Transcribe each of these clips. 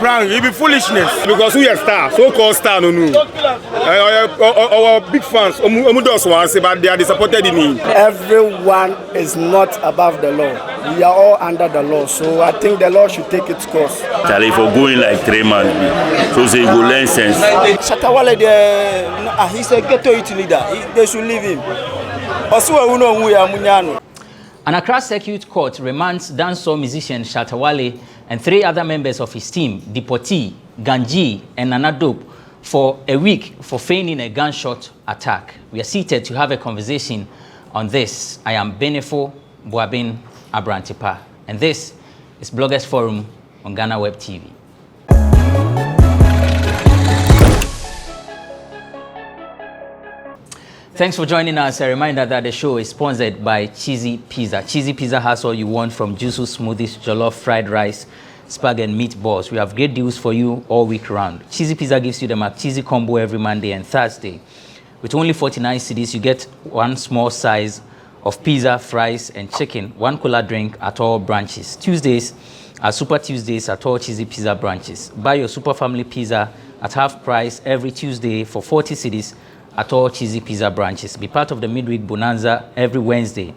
prank, it be foolishness. Because we are star, so-called star, no. Our big fans, but they are disappointed in me. Everyone is not above the law. We are all under the law, so I think the law should take its course. Charlie, for going like 3 months, so say go learn sense. Shatta Wale, he's a ghetto youth leader. They should leave him. An Accra Circuit Court remands dancehall musician Shatta Wale and 3 other members of his team, Deportee, Ganji, and Nana Dope, for a week for feigning a gunshot attack. We are seated to have a conversation on this. I am Benefo Boabin Abrantepa, and this is Bloggers Forum on Ghana Web TV. Thanks for joining us. A reminder that the show is sponsored by Cheesy Pizza. Cheesy Pizza has all you want from juicy smoothies, jollof, fried rice, spag and meatballs. We have great deals for you all week round. Cheesy Pizza gives you the McCheesy combo every Monday and Thursday. With only 49 cedis, you get one small size of pizza, fries, and chicken, 1 cola drink at all branches. Tuesdays are Super Tuesdays at all Cheesy Pizza branches. Buy your Super Family Pizza at half price every Tuesday for 40 cedis at all Cheesy Pizza branches. Be part of the midweek bonanza every Wednesday.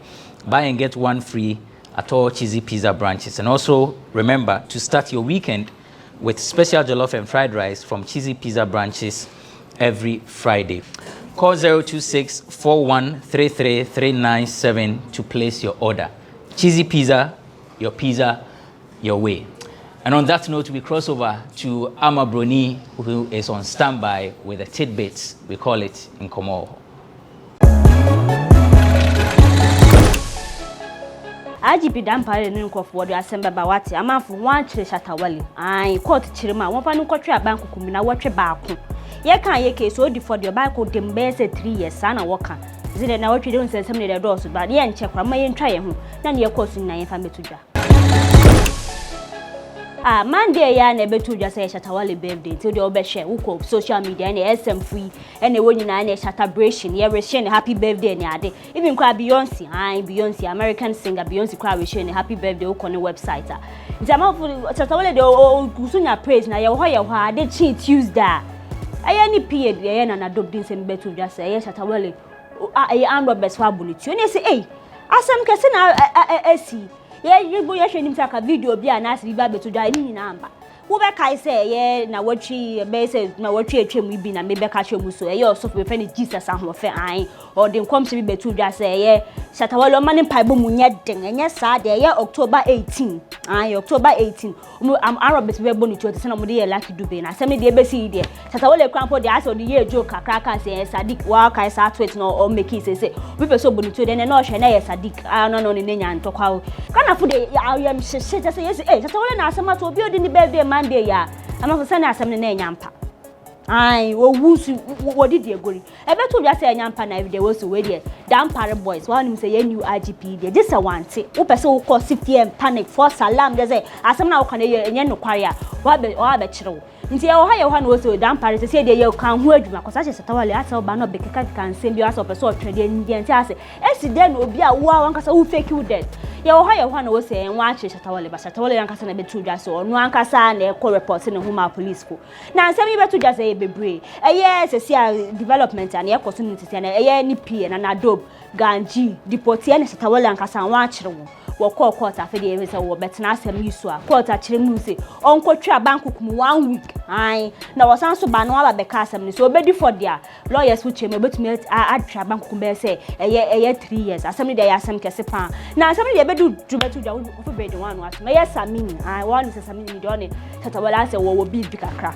Buy and get one free at all Cheesy Pizza branches. And also remember to start your weekend with special jollof and fried rice from Cheesy Pizza branches every Friday. Call 026-4133-397 to place your order. Cheesy Pizza, your way. And on that note, we cross over to Ama Broni, who is on standby with the tidbits. We call it in Komo. IGP dampare ne nkofo do asemba ba wate amanfo wan kire Shatta Wale ai court kire ma won fa no kotwe bank kumi na wotwe baako ye kan ye case odi for the bank dem be say 3 years na woka zile na wotwe de nsensem ne de do so ba ye nche kwa ma ye ntwa ye ho na ne ye court na ye fa metudwa Monday ya na betu dwa say Shatta Wale birthday till the obehwe wo social media na SM free ene woni na na celebration ye wish ne happy birthday ne ade even kwa Beyonce American singer Beyonce kwa wish ne happy birthday wo ne website jama Shatta Wale de kusunya praise na ye ho ade chi Tuesday aye ni period ye na Dope din se betu dwa say ye Shatta Wale aye and Robert Swabuliti oni say asem kese na esi ye bo ye hwenim saka video bi ana ase bi ba beto dwa ni na amba wo be kai say ye na watwi be say na watwi atwam bi na me be ka hwemu so ye osof be fe ni Jesus ahofe an or den kom se bi beto dwa say ye Shatta Wale mani paibo mu nye den enye sa de ye October 18 October 18 am Robert be bonu to se na mo de ye Lucky Dube na asem de be si de Shatta Wale krampo de ase de ye joke kakra say Sadiq wa kai sa tweet no o make say we be so bonu to de na hwe na ye Sadiq no ne nya ntokwa kana fu de am she say yes Shatta Wale na asema to obi odi ni birthday Monday ya ama for say na asem ne nya mpa wo wusu wo did ye gori e beto dwa say nya mpa na everyday wo so we de dampare boys one him say ye new IGP de just a wante wo pese wo call 6pm panic for salam de say asem na wo kan ye nya nokware a wa be kire nti ye wo ha ye ho na wo so dampare say de ye kan ho adwuma ko sa Shatta Wale asa ba no be keka kan sem bi asa pese o twede ndi nti ase esi de na obi a wo ankasa wo fake you dead ye wo ha ye ho na wo say nwa ache Shatta Wale ba Shatta Wale ankasa na betu dwa so no ankasa na e call report ne huma police ko na asem yi betu dwa say bebre eye sesia development and ye community and eye ni pie na Dope Ganji Deportee ne Shatta Wale ankasa wan akire wo court afede e say wo betena asem yi so a court akire mu say onkotwa bank kum 1 week na wasan so ba no aba be ka asem ni so obedi for dia lawyers which me betumi atwa bank kum be say eye 3 years asem ni dia ya asem kese pa na asem ni dia bedu betu dia wo for be the one asem eye samini one is samini ni don Shatta Wale say wo big kakra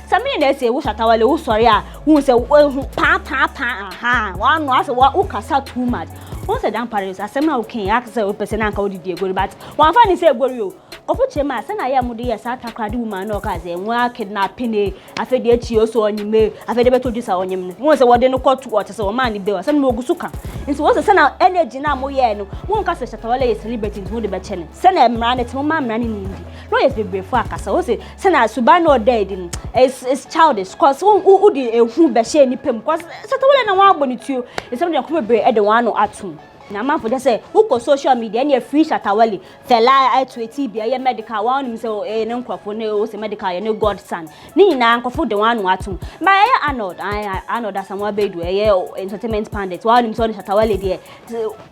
Samini na say wo Shatta Wale wo sorry a wo say pa wa no ase wo kasa too much won say dan paris asem na wo ken ask say wo person na nka wo didi egori but wan fa ni say egori o kofu chema say na ya mu de ya sa takrade woman na ka say nwa kidnapping e afede achi o so onyime afede beto disa onyim won say wo de no court o say wo man ni be asem na ogusu kan nti wo say na energy na mo ye no won ka say Shatta Wale is celebrity who de be chene say na emra na timo ma emra ni ndi lawyers be brefo akasa wo say na suba no dead is childish cause who di ehu be share ni pem cause Shatta Wale na wan agbonituo isem de ko bebre e de wan no atum na man for just say who ko social media any free Shatta Wale fella to a TB a medical one so e no nkofo ne o se medical ye no godson ni na nkofo de wan watum ma ye Arnold that someone be do ye entertainment pandit one so Shatta Wale there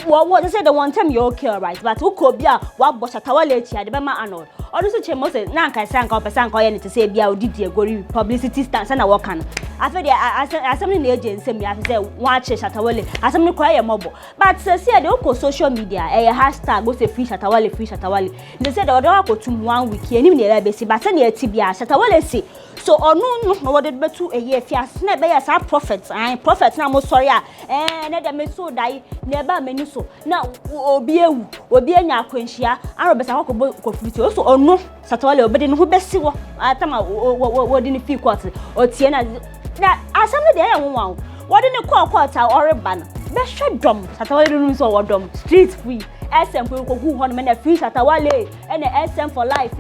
what they say the one time you okay right but who ko bia wa bo Shatta Wale chi ade be ma Arnold odo so che mo say na nka say nka person nka ye ne to say bia odidi agori publicity stance na work kan afa de asem ni agency me afa say one che Shatta Wale asem ni kwa ye mobo but say de who ko social media hashtag go say free Shatta Wale they say the other ko tum 1 week ye ni na be si but say na ti bia Shatta Wale si so onu no what did betu a year fias na be ya prophets na mo sorry na dem so dai na ba mani so na obi anya akwanhia arobesa ko fruit so onu Shatta Wale obedi no ho besi wo atama wo di ni fi court o tie na asam de ya won wo di ni court a oreba no be hwe dom Shatta Wale no so wo dom street free SM ko hu ho no na free Shatta Wale na SM for life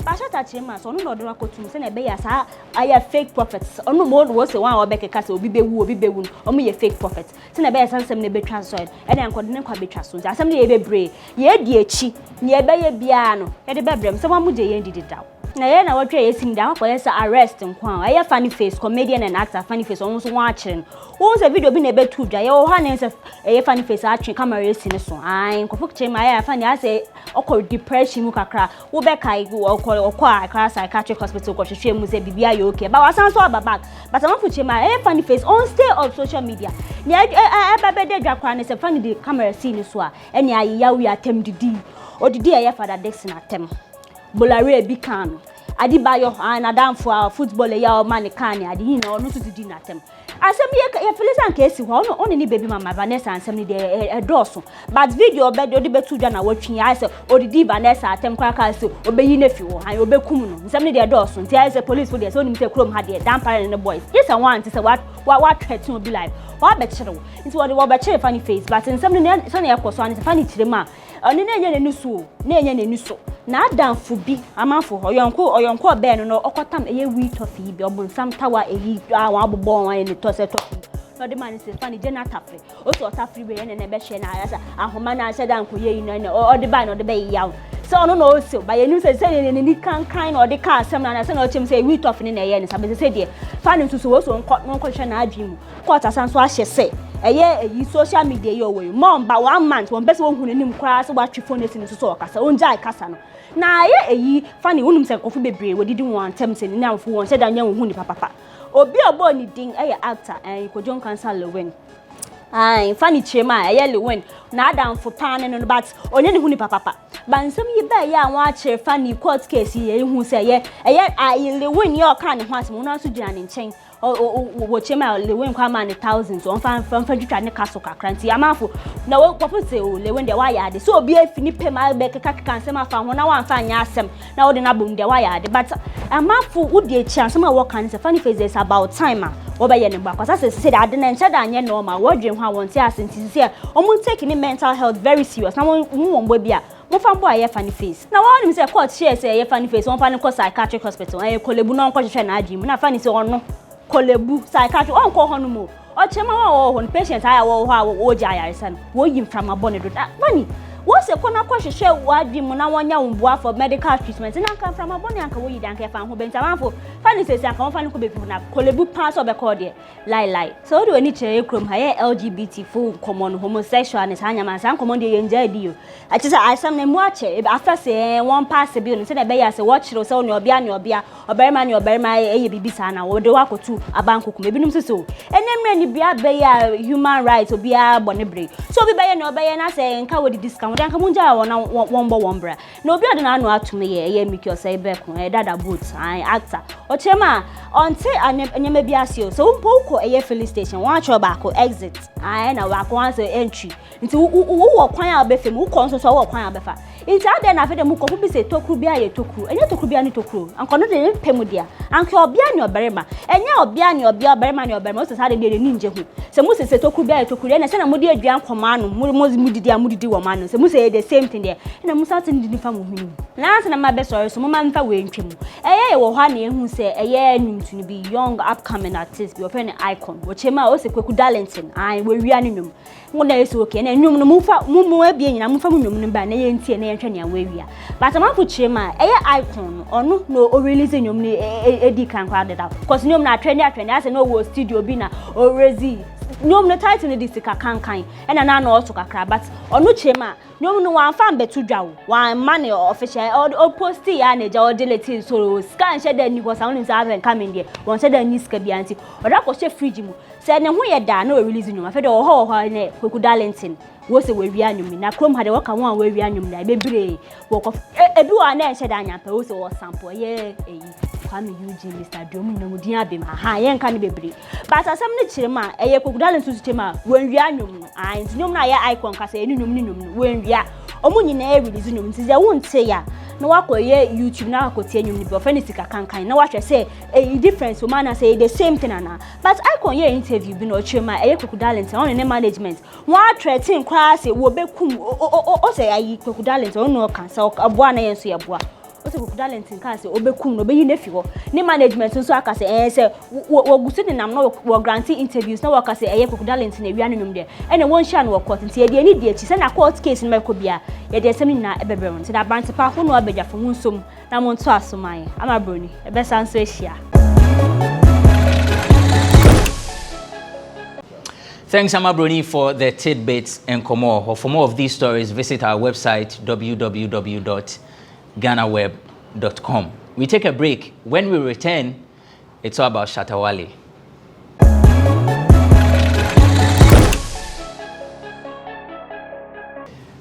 Shatta chema so no do akotum se na be ya sa aya fake prophets onu mo do say one obekeka se obi bewu omo ye fake prophets se na be ya sansem na betwa so na nkode ne kwa betwa so asem na ye bebre ye di echi ne ye be ye bia no ye de bebrem se wa mu je ye ndidi daw na ye na wotwe ye sim da kwa ye sa arrest nkwa aya funny face comedian and actor funny face on so wa akire wo se video bi na betu dwa ye wo ha na se ye funny face atwe camera ye si ne so nkofo chema aya funny ase okọ depression mu kakra wo be kai okọ akra psychiatric hospital ko hwehwe mu se bibia ye okay but wasan so back but am fuche ma funny face on stay on social media ni bebe de dwa kwa ne se funny the camera scene so a eni ayeya wi atem didi odidi ye Father Dixon atem bolare bi kan Adibayo na damfo football ya o man kan ade hin na onu didi na atem asem ye Felisa nke esi ho ono ni baby mama Vanessa ansem ni de edoso but video be de betu dwa na watwi ya se odidi Vanessa atem kwa ka se obeyi na fi wo han obekum no nsem ni de edoso nti ya se police for de so ni mte krom ha de dampare ne boys yes and one say what threaten obi life wa be kire wo nti wo be kire funny face but nsem ni so na yakoso an funny kire ma oni na enye ne nuso na adamfo bi amanfo oyonko be no okotam eye wi tofi bi obonsam tawa eyi awon abobon wan ni to se tofi no de man se fani jena tafre o so tafre be ne be hye na asa ahoma na ase dan koye yi no o de ba no de be yaw so ono no o se ba ye nu se ni kan no de ka asem na se na o chem se wi tofi ne ye ne sabe se de fani so wo so nko hye na adwi mu ko tasan so ahye se eyi social media yo we mom ba 1 month won bese won hu nanim kra so watwe phone esi so so kasa on jai kasa no na eyi fani wonum se kofu bebre wodidi won tem se ni namfo won se da nya hu ni papa obi obo ni din actor Kojon Cancer Lewin fani chema Lewin na adamfo pan no but onye ni hu ni papa bansam yi ba ya won akire fani court case ye hu se Lewin ye o kan ho asem won aso gina ni nchen wo chema Lewin kwa man thousands on fan jutwa ne kaso kakranti amafo na wo popo se o Lewin de wa ya de so obi afini pema be kaka ansem afa ho na wan fa nya asem na wo de na bom de wa ya de but amafo wo de chi ansem a wo kan se funny face is about time wo ba ye ne ba kwasa se de ade na nche da anye normal wo dwen ho a won ti asenti se o mun take ni mental health very serious na won bo bia mo fa mbo aye funny face na won nim se court share se aye funny face won fa ne ko psychiatric hospital aye kolebu na nko hwehwe na adwim na funny se ono kolebu psychiatric onko hono mo o chema wa ho patient aya wo ho wo ja ayaresa no wo yim from abone do funny wo se ko na ko hwehwe wadwim na wonya womboa for medical treatment na kan from abone anka wo yi dan ka fa ho benta manfo funny se anka won fa ne ko be na kolebu pass obe call there lie so do any chere krom ha ye LGBT full common homosexual ne sanya man san common dey enjoy dio a ti say asam na mu ache after say one pass bi no say na be ya say watch ro say oni obia oberima eye bibi sa na wo de wakotu abankokum ebinum so enemre ni bia be ya human rights obia bonebre so bi be ye na obeye na say nka wo di discount dan ka munja wo na won bra na obi ade na anu atume ye mikio say be ko dada boot actor o chema onte anyeme bia se so mpo ko eye filling station one cho ba ko exit na wa ko answer entry nti wo kwan a be fem wo ko nso so wo kwan a be fa It's out there na fe dem ko bi se tokru bia ye tokru. Enye tokru bia ni tokru. Anko no de pemu dia. Anko obia ni oberema. Enye obia ni obia oberema ni oberema. O se sa de bi ni nje hu. Se mu se tokru bia ye tokru. Na se na mu de aduan koma no. Mu didi wo ma no. Se mu say the same thing there. Na mu sa tin didi fa mu hunu. Na se na ma be sorry so mu ma mfa we ntwem. Eye wo ha na ehu se eye nwum to be young upcoming artist be open icon. Wo chema o se Kweku Darlington. Ai we wia ni nwum. Ngo na yeso okay na nwum no mu fa mu abie nyina mu fa mu nwum no ba na ye ntie na ye hwe na we wia. But am for chema eye icon ono no o release nwum ni edi kan kwa deda. Cause nwum na atwene ase no wo studio bi na o rezi nyom no title ni sika kankan ena na na oso kakra but onu chema nyom no wan fan betu dwawo wan mane official o post ya na ja o delete so scan she da ni ko sound is have coming there won say da ni sika bi anti oda ko she fridge mu say ne ho ye da na o release nyom afa de o ho ne Kweku Darlington wo se we wia nyom na krom hade wo ka won we wia nyom na bebire wo ko ebi wa na she da nya pa wo se wo sample ye eyi Kwame Eugene Mr. Domu na mudin abem ha ye nka ne bebre but asem ne chirema eye Kweku Darlington su chirema wen wia nyom an nyom na ye icon ka say nyom ni nyom wen wia omu nyina e release nyom nti ze wonte ya na wakoye YouTube na wakotie nyom ni be ofeni sika kankan na wahwe say e difference o man na say the same thing ana but icon ye interview bi na chirema eye Kweku Darlington on ne management wa threaten kwa say wo bekum o say ayi Kweku Darlington on no kan say aboa na ye so ye boa o se Kweku Darlington ka se obekum no beyi nefi ho ni management nso aka se se wo gusu ni nam no wo grant interviews na wo ka se Kweku Darlington na wia no nwum de ene won hia no court nti ye de ni de chi se na court case ni meko bia ye de sem ni na ebebrem nti da Abrantepa ho no abegyafo nsom na mo nto asoman ama broni ebe sanso ehia. Thanks, Amabroni, for the tidbits and Komo. For more of these stories, visit our website, www.ghanaweb.com. We take a break. When we return, it's all about Shatta Wale.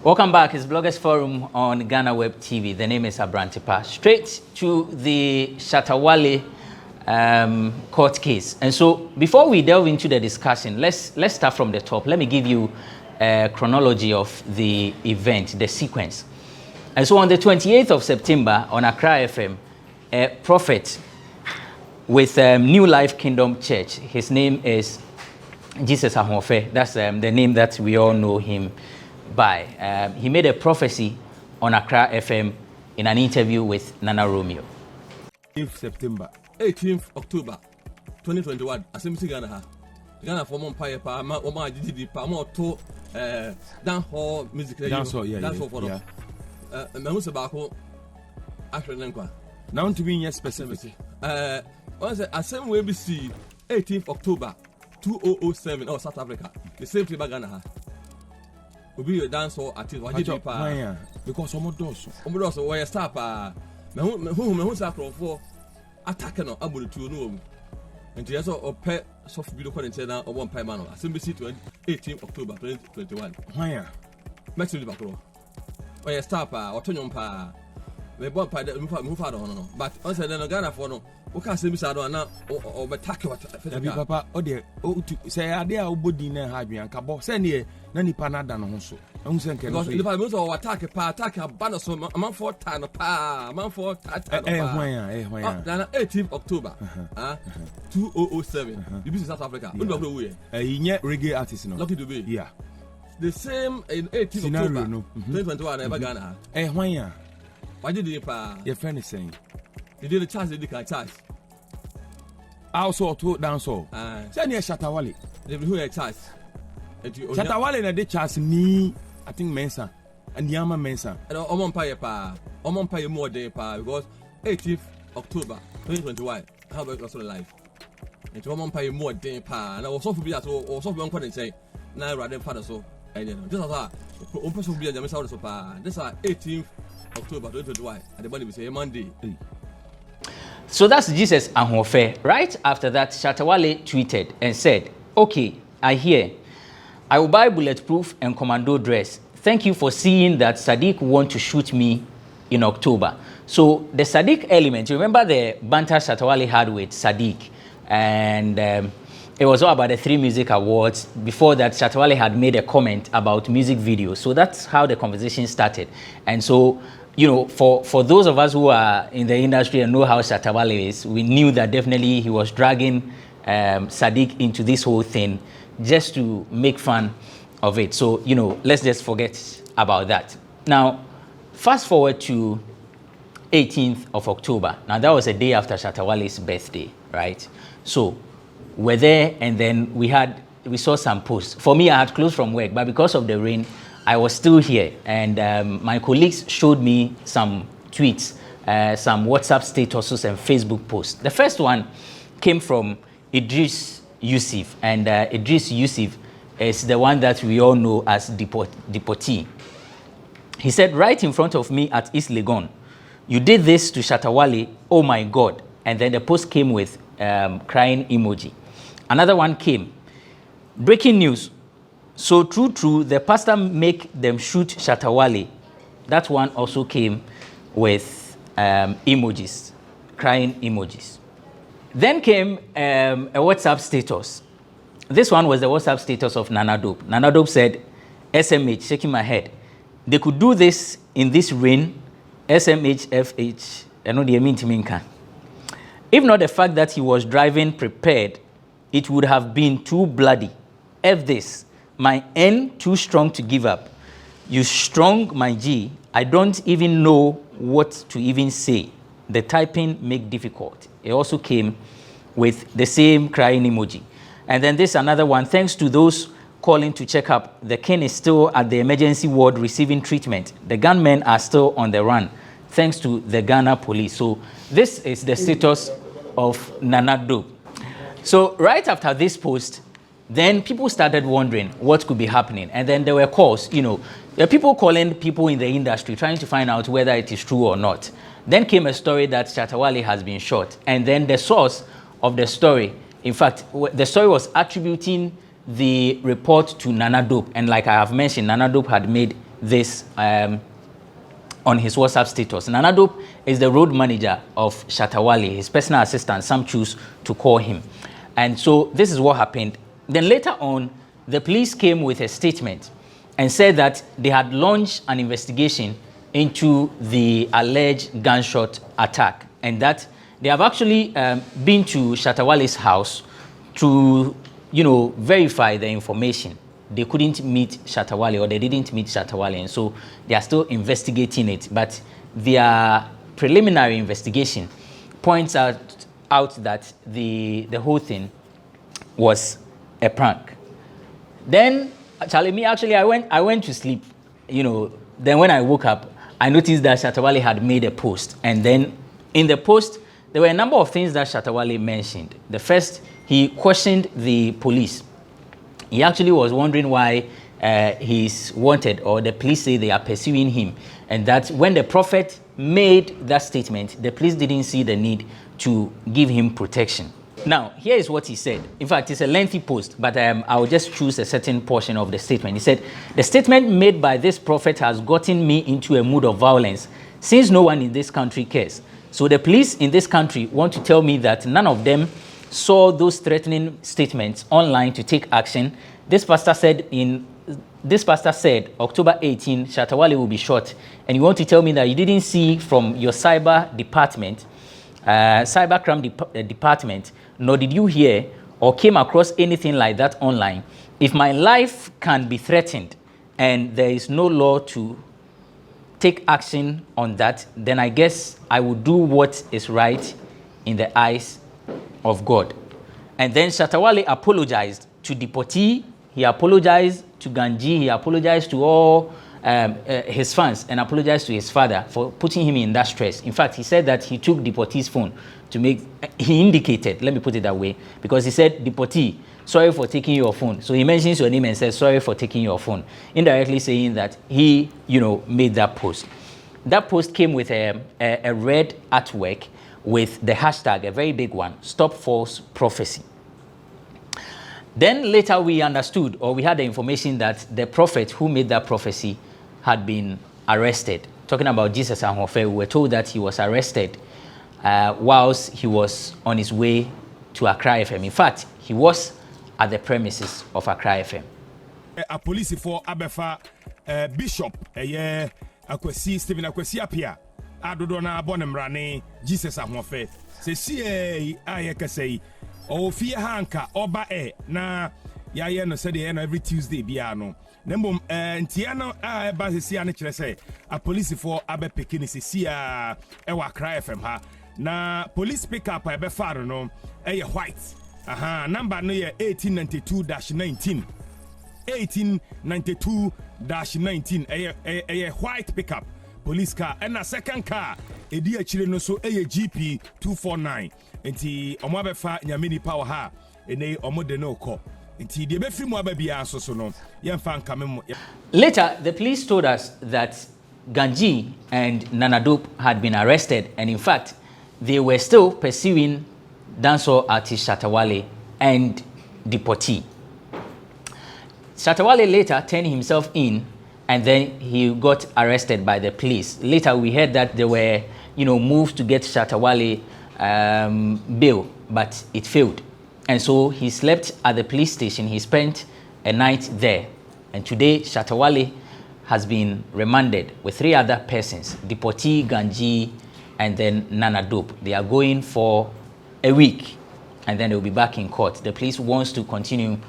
Welcome back. It's Bloggers Forum on Ghana Web TV. The name is Abrantepa. Straight to the Shatta Wale court case. And so before we delve into the discussion, let's start from the top. Let me give you a chronology of the event, the sequence. And so on the 28th of September on Accra FM, a prophet with New Life Kingdom Church, his name is Jesus Ahofe. That's the name that we all know him by. He made a prophecy on Accra FM in an interview with Nana Romeo. 8th September. 18th October 2021 Assembly Ghana for Empire pa ma didi pa ma to dan hall music dance hall for me who say ba ko ahwe nkwa now to be specific once Assembly we see 18th October 2007 South Africa the same thing Ghana obi your dance hall artist wa didi pa because omodoso we start pa me who say for attack no abulutu no mu nti yeso ope soft video content na obo mpai ma no Assembly 18 October 2021 hwan maximum bakro oye stop otonyo mpa me bon pa mu fa do no but on say no Ghana for no o ka Assembly sa do na o attack what abi papa o de o say ade a obodi na ha adwan ka bo say ne na nipa na da no ho so ehun say nke no so nipa me so attack abana so man for time pa man for time pa hwan na 18th October 2007 the business South Africa we do we nye reggae artist no Lucky Dube yeah the same in 18th October 2021 ever Ghana hwan ya why did you pa your friend is saying they did the chance they can charge also to dance all say near Shatta Wale they who a charge Shatta Wale na de chance ni I think Mensa and Yama Mensa and omon pay more day pa because 18th October 2021 how about also live and omon pay more day pa na so for be that so for one can say na rather father so and just as on person be the Mensa so pa this is 18th October 2021 and the money we say Monday. So that's Jesus Ahofe. Right after that, Shatta Wale tweeted and said, "Okay, I hear. I will buy bulletproof and commando dress. Thank you for seeing that Sadiq want to shoot me in October." So the Sadiq element, you remember the banter Shatta Wale had with Sadiq, and it was all about the 3 music awards. Before that, Shatta Wale had made a comment about music videos. So that's how the conversation started. And so, you know, for those of us who are in the industry and know how Shatta Wale is, we knew that definitely he was dragging Sadiq into this whole thing just to make fun of it. So, you know, let's just forget about that. Now, fast forward to 18th of October. Now, that was a day after Shatta Wale's birthday, right? So, we're there, and then we saw some posts. For me, I had closed from work, but because of the rain, I was still here. And my colleagues showed me some tweets, some WhatsApp statuses and Facebook posts. The first one came from Idris Yusuf, and Idris Yusuf is the one that we all know as deportee. He said, right in front of me at East Legon, you did this to Shatta Wale, oh my God. And then the post came with crying emoji. Another one came, breaking news. So true, the pastor make them shoot Shatta Wale. That one also came with emojis, crying emojis. Then came a WhatsApp status. This one was the WhatsApp status of Nana Dope. Nana Dope said, SMH, shaking my head. They could do this in this rain, SMH, FH, I know the mean to minka. If not the fact that he was driving prepared, it would have been too bloody. F this, my N too strong to give up. You strong, my G, I don't even know what to even say. The typing make difficult. It also came with the same crying emoji. And then this another one, thanks to those calling to check up, the king is still at the emergency ward receiving treatment. The gunmen are still on the run, thanks to the Ghana police. So this is the status of Nana Dope. So right after this post, then people started wondering what could be happening. And then there were calls, you know, there are people calling people in the industry, trying to find out whether it is true or not. Then came a story that Shatta Wale has been shot. And then the source of the story, in fact, the story was attributing the report to Nana Dope. And like I have mentioned, Nana Dope had made this on his WhatsApp status. Nana Dope is the road manager of Shatta Wale. His personal assistant, some choose to call him. And so this is what happened. Then later on, the police came with a statement and said that they had launched an investigation into the alleged gunshot attack, and that they have actually been to Shatta Wale's house to, you know, verify the information. They couldn't meet Shatta Wale, or they didn't meet Shatta Wale, and so they are still investigating it. But their preliminary investigation points out that the whole thing was a prank. Then, Charlie, I went to sleep, you know. Then when I woke up, I noticed that Shatta Wale had made a post. And then in the post, there were a number of things that Shatta Wale mentioned. The first, he questioned the police. He actually was wondering why he's wanted, or the police say they are pursuing him. And that when the prophet made that statement, the police didn't see the need to give him protection. Now, here is what he said. In fact, it's a lengthy post, but I will just choose a certain portion of the statement. He said, the statement made by this prophet has gotten me into a mood of violence since no one in this country cares. So the police in this country want to tell me that none of them saw those threatening statements online to take action. This pastor said October 18, Shatta Wale will be shot. And you want to tell me that you didn't see from your cyber department, cybercrime department, nor did you hear or came across anything like that online. If my life can be threatened and there is no law to take action on that, then I guess I will do what is right in the eyes of God. And then Shatta Wale apologized to deportee, he apologized to Ganji, he apologized to all his fans, and apologized to his father for putting him in that stress. In fact, he said that he took deportee's phone to make, he indicated, let me put it that way, because he said, deportee, sorry for taking your phone. So he mentions your name and says, sorry for taking your phone, indirectly saying that he, you know, made that post. That post came with a red artwork with the hashtag, a very big one, Stop False Prophecy. Then later we understood, or we had the information that the prophet who made that prophecy had been arrested. Talking about Jesus and Hofe, we were told that he was arrested whilst he was on his way to Accra FM. In fact, he was at the premises of Accra FM. A police for Abefa Bishop, Akwesi Stephen Akwesi Apia, Adodona Bonemrane, Jesus Amofe, se ayekasei, o fia hanka, oba na ya no said every Tuesday biano. Nembum Tiano Bazisiana Chese, a police for Abe Pekini Sia Ewa Cry FM ha. Na police pick up Abe no white. Number no 1892-19. 1892-19 a white pickup police car and a second car a dear children so a GP 249 enti omobefa nyamini power ha ene omode no ko enti de be film ababia so no yemfa nkame. Later the police told us that Ganji and Nanadop had been arrested, and in fact they were still pursuing dancehall artist Shatta Wale and deportee. Shatta Wale later turned himself in, and then he got arrested by the police. Later we heard that there were, moves to get Shatta Wale bail, but it failed. And so he slept at the police station. He spent a night there. And today Shatta Wale has been remanded with 3 other persons, deportee, Ganji, and then Nana Dope. They are going for a week, and then they'll be back in court. The police wants to continue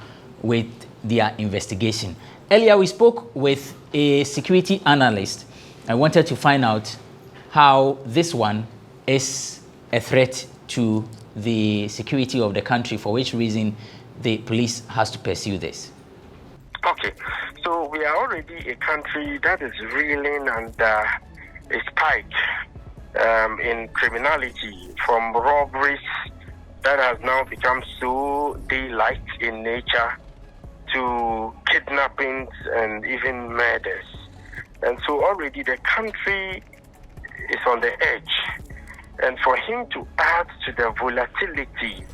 with their investigation. Earlier we spoke with a security analyst. I wanted to find out how this one is a threat to the security of the country, for which reason the police has to pursue this. Okay, so we are already a country that is reeling under a spike in criminality, from robberies that has now become so daylight in nature to kidnappings and even murders. And so already the country is on the edge. And for him to add to the volatility,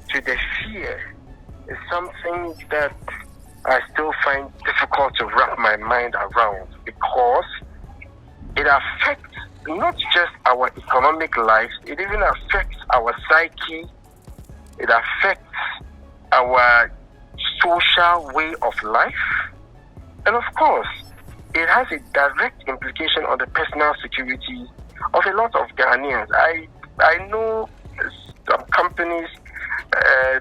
to the fear, is something that I still find difficult to wrap my mind around, because it affects not just our economic lives, it even affects our psyche, it affects our social way of life, and of course it has a direct implication on the personal security of a lot of Ghanaians. I know some companies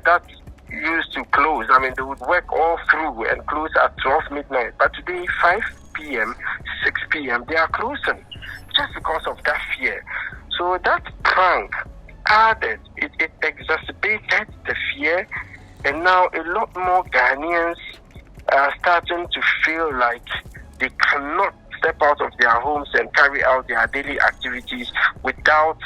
that used to close. I mean, they would work all through and close at 12 midnight, but today 5 p.m., 6 p.m. they are closing just because of that fear. So that prank added, it exacerbated the fear. And now a lot more Ghanaians are starting to feel like they cannot step out of their homes and carry out their daily activities without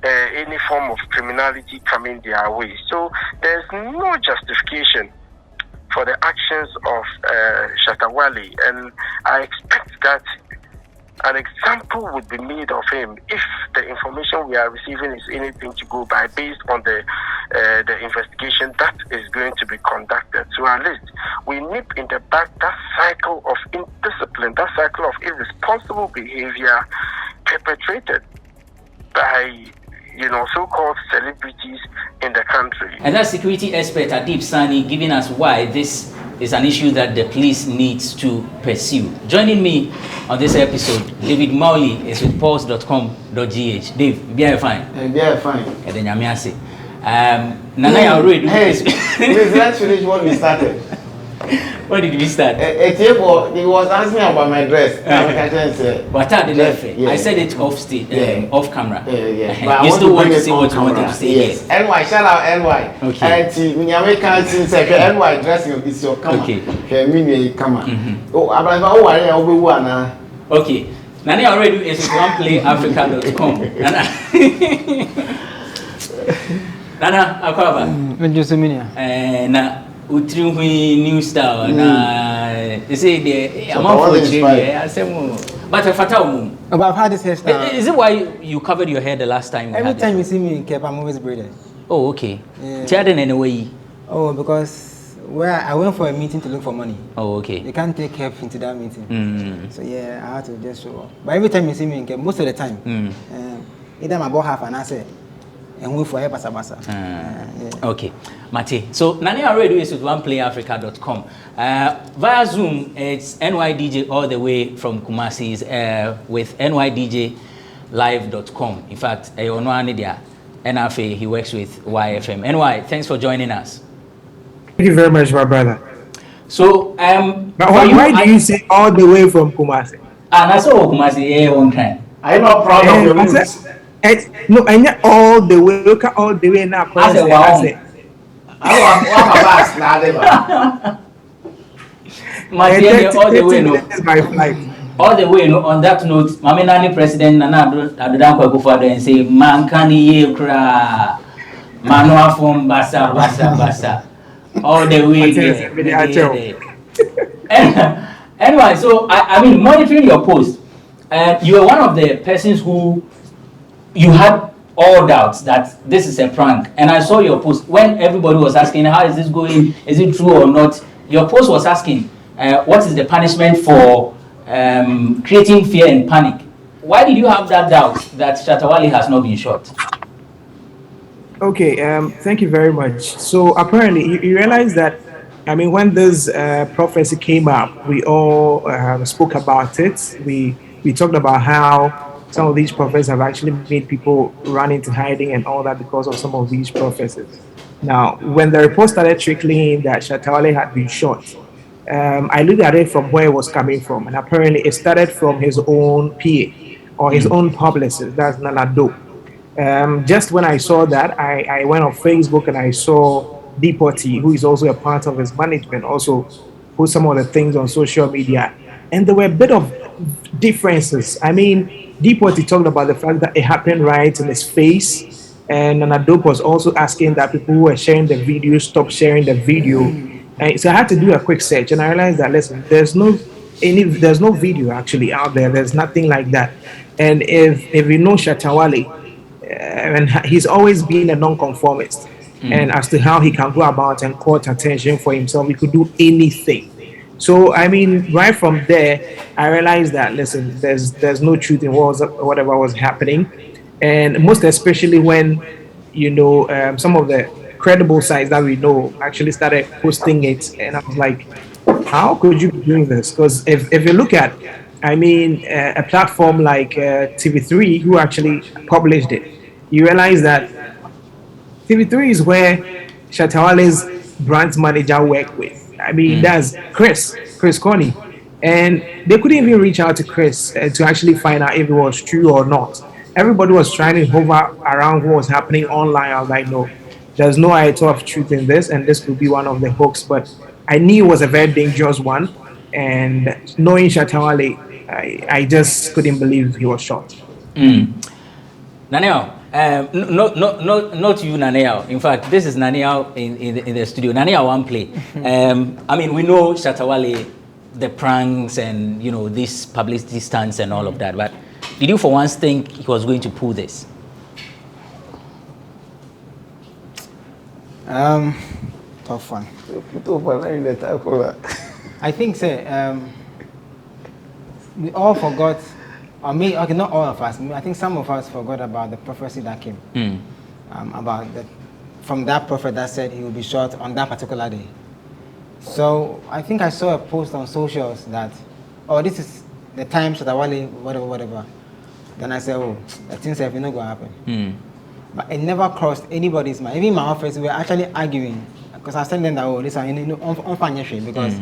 any form of criminality coming their way. So there's no justification for the actions of Shatta Wale, and I expect that an example would be made of him if the information we are receiving is anything to go by, based on the investigation that is going to be conducted. So at least we nip in the back that cycle of indiscipline, that cycle of irresponsible behavior perpetrated by so-called celebrities in the country. And that security expert Adib Sani giving us why this is an issue that the police needs to pursue. Joining me on this episode, David Mowley is with pulse.com.gh. Dave, be fine. Yeah, fine. And then Yamiase. Nana, I already. Hey, let's finish what we started. What did we start? He was asking about my dress. But I didn't. I said it off stage, off camera. Yeah. You still want to say what you wanted to say? Yes. NY, shout out NY. Okay. And when you can't see, NY dressing is your camera. Okay. Camera. Oh, Abrantepa, okay. Nana already is with oneplayafrica.com. Nana, Akwaba. Na Utruhi new star. Na they say I'm on for but I've had this hairstyle. Is it why you covered your hair the last time? Every time you see me in Cape, I'm always braided. Oh, okay. Yeah. Anyway. Oh, because I went for a meeting to look for money. Oh, okay. You can't take help into that meeting. So yeah, I had to just show up. But every time you see me in Cape, most of the time, either I'm about half an answer and wait for her basa. Okay, Mate. So Nania Radio is with oneplayafrica.com. Via Zoom, it's NYDJ all the way from Kumasi with nydjlive.com. In fact, NFA, he works with YFM. NY, thanks for joining us. Thank you very much, my brother. So, but why do you say all the way from Kumasi? And I saw Kumasi one time. Are you not proud of your roots? No, I not all the way. Look at all the way now. I said, wow. I all the way, no. My flight. All the way, no. On that note, Mami Nani President Nana Adudan Kwaku and say, man can ye cry, Manoa from Basa. All the way there. Anyway, so I mean, monitoring your post, you were one of the persons who you had all doubts that this is a prank. And I saw your post when everybody was asking, how is this going? Is it true or not? Your post was asking, what is the punishment for creating fear and panic? Why did you have that doubt that Shatta Wale has not been shot? Okay, thank you very much. So apparently you realize that, I mean, when this prophecy came up, we all spoke about it. We talked about how some of these prophets have actually made people run into hiding and all that because of some of these prophecies. Now, when the report started trickling that Shatta Wale had been shot, I looked at it from where it was coming from, and apparently it started from his own PA or his own publicist, that's Nana Do. Just when I saw that, I went on Facebook and I saw Deportee, who is also a part of his management, also put some of the things on social media. And there were a bit of differences. I mean, Deportee talked about the fact that it happened right in his face. And Nana Dope was also asking that people who were sharing the video stop sharing the video. And so I had to do a quick search and I realized that, listen, there's no video actually out there. There's nothing like that. And if you know Shatta Wale, and he's always been a non-conformist, and as to how he can go about and court attention for himself, he could do anything. So I mean, right from there, I realized that, listen, there's no truth in whatever was happening, and most especially when some of the credible sites that we know actually started posting it, and I was like, how could you be doing this? Because if you look at, I mean, a platform like TV3, who actually published it, you realize that TV3 is where Shatta Wale's brand manager worked with. I mean, that's Chris Coney. And they couldn't even reach out to Chris to actually find out if it was true or not. Everybody was trying to hover around what was happening online. I was like, no, there's no iota of truth in this, and this could be one of the hoax. But I knew it was a very dangerous one. And knowing Shatta Wale, I just couldn't believe he was shot. Naneo, not you, Naneo. In fact, this is Naneo in the studio. Naneo one play. I mean, we know Shatta Wale, the pranks and this publicity stunts and all of that. But did you for once think he was going to pull this? Tough one. I think, sir, we all forgot, or me, okay, not all of us, I think some of us forgot about the prophecy that came. From that prophet that said he will be shot on that particular day. So I think I saw a post on socials that, this is the time Shatta Wale, whatever. Then I said, the things have not going to happen. But it never crossed anybody's mind. Even in my office, we were actually arguing. Because I was telling them that, this is unfinancial. Because,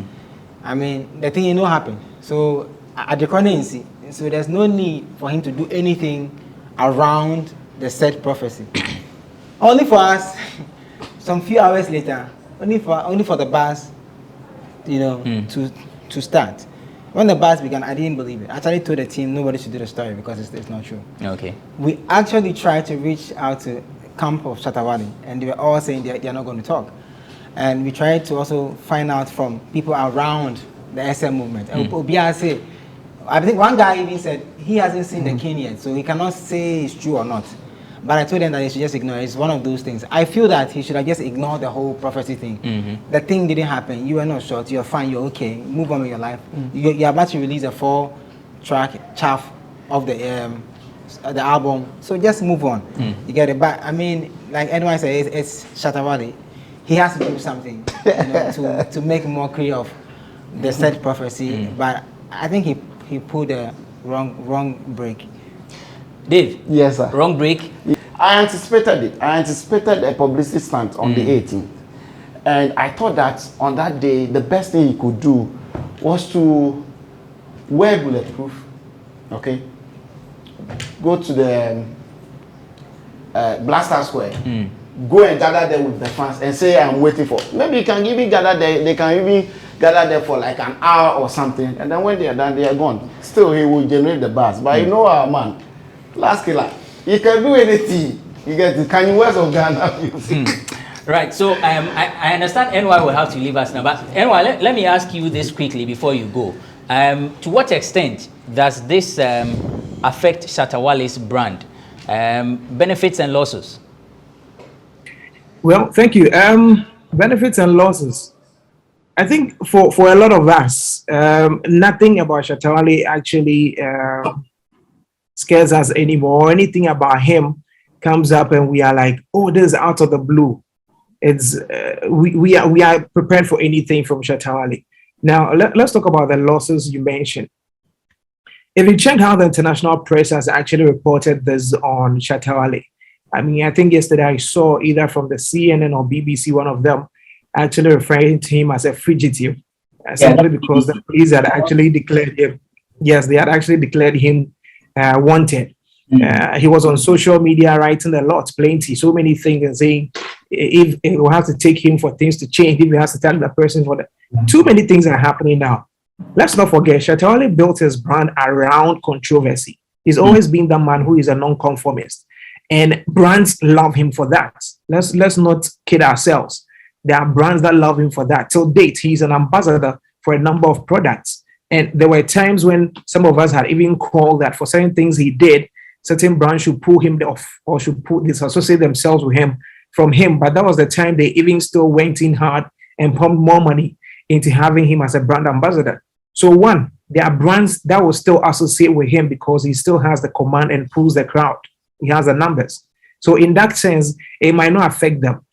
I mean, the thing happened. So, at the corner, so there's no need for him to do anything around the said prophecy. Only for us, some few hours later, only for the bus, to start. When the bus began, I didn't believe it. I actually told the team nobody should do the story because it's not true. Okay. We actually tried to reach out to camp of Shatta Wale, and they were all saying they're not going to talk. And we tried to also find out from people around the SM movement. And Obia said, I think one guy even said he hasn't seen the king yet, so he cannot say it's true or not. But I told him that he should just ignore it. It's one of those things. I feel that he should have just ignored the whole prophecy thing. The thing didn't happen. You were not shot. You're fine. You're okay. Move on with your life. You're about to release a 4-track chaff of the the album. So just move on. You get it. But I mean, like anyone says, it's Shatta Wale. He has to do something, to make mockery of the said prophecy. But I think he pulled a wrong break. Dave. Yes, sir. Wrong break. I anticipated it. I anticipated a publicity stunt on the 18th. And I thought that on that day, the best thing he could do was to wear bulletproof, okay? Go to the Blaster Square, go and gather there with the fans and say, I'm waiting for. Maybe you can even gather there, they can even gather there for like an hour or something. And then when they are done, they are gone. Still, he will generate the buzz. But you know our man, last killer, he can do anything. You get the Kanye West of Ghana music. Right, so I understand NY will have to leave us now, but NY, let me ask you this quickly before you go. To what extent does this affect Shatta Wale's brand? Benefits and losses? Well, thank you. Benefits and losses. I think for a lot of us, nothing about Shatta Wale actually scares us anymore. Anything about him comes up and we are like, oh, this is out of the blue. It's we are prepared for anything from Shatta Wale. Now let's talk about the losses you mentioned. If you check how the international press has actually reported this on Shatta Wale, I mean, I think yesterday I saw either from the CNN or BBC, one of them actually referring to him as a fugitive, simply because the police had actually declared him. Yes, they had actually declared him wanted. He was on social media writing a lot, plenty, so many things, and saying if it will have to take him for things to change, if he has to tell the person for that. Too many things are happening now. Let's not forget, Shatta Wale built his brand around controversy. He's always been the man who is a non-conformist, and brands love him for that. Let's not kid ourselves. There are brands that love him for that. Till date, he's an ambassador for a number of products. And there were times when some of us had even called that for certain things he did, certain brands should pull him off or should disassociate themselves with him from him. But that was the time they even still went in hard and pumped more money into having him as a brand ambassador. So one, there are brands that will still associate with him because he still has the command and pulls the crowd. He has the numbers. So in that sense, it might not affect them.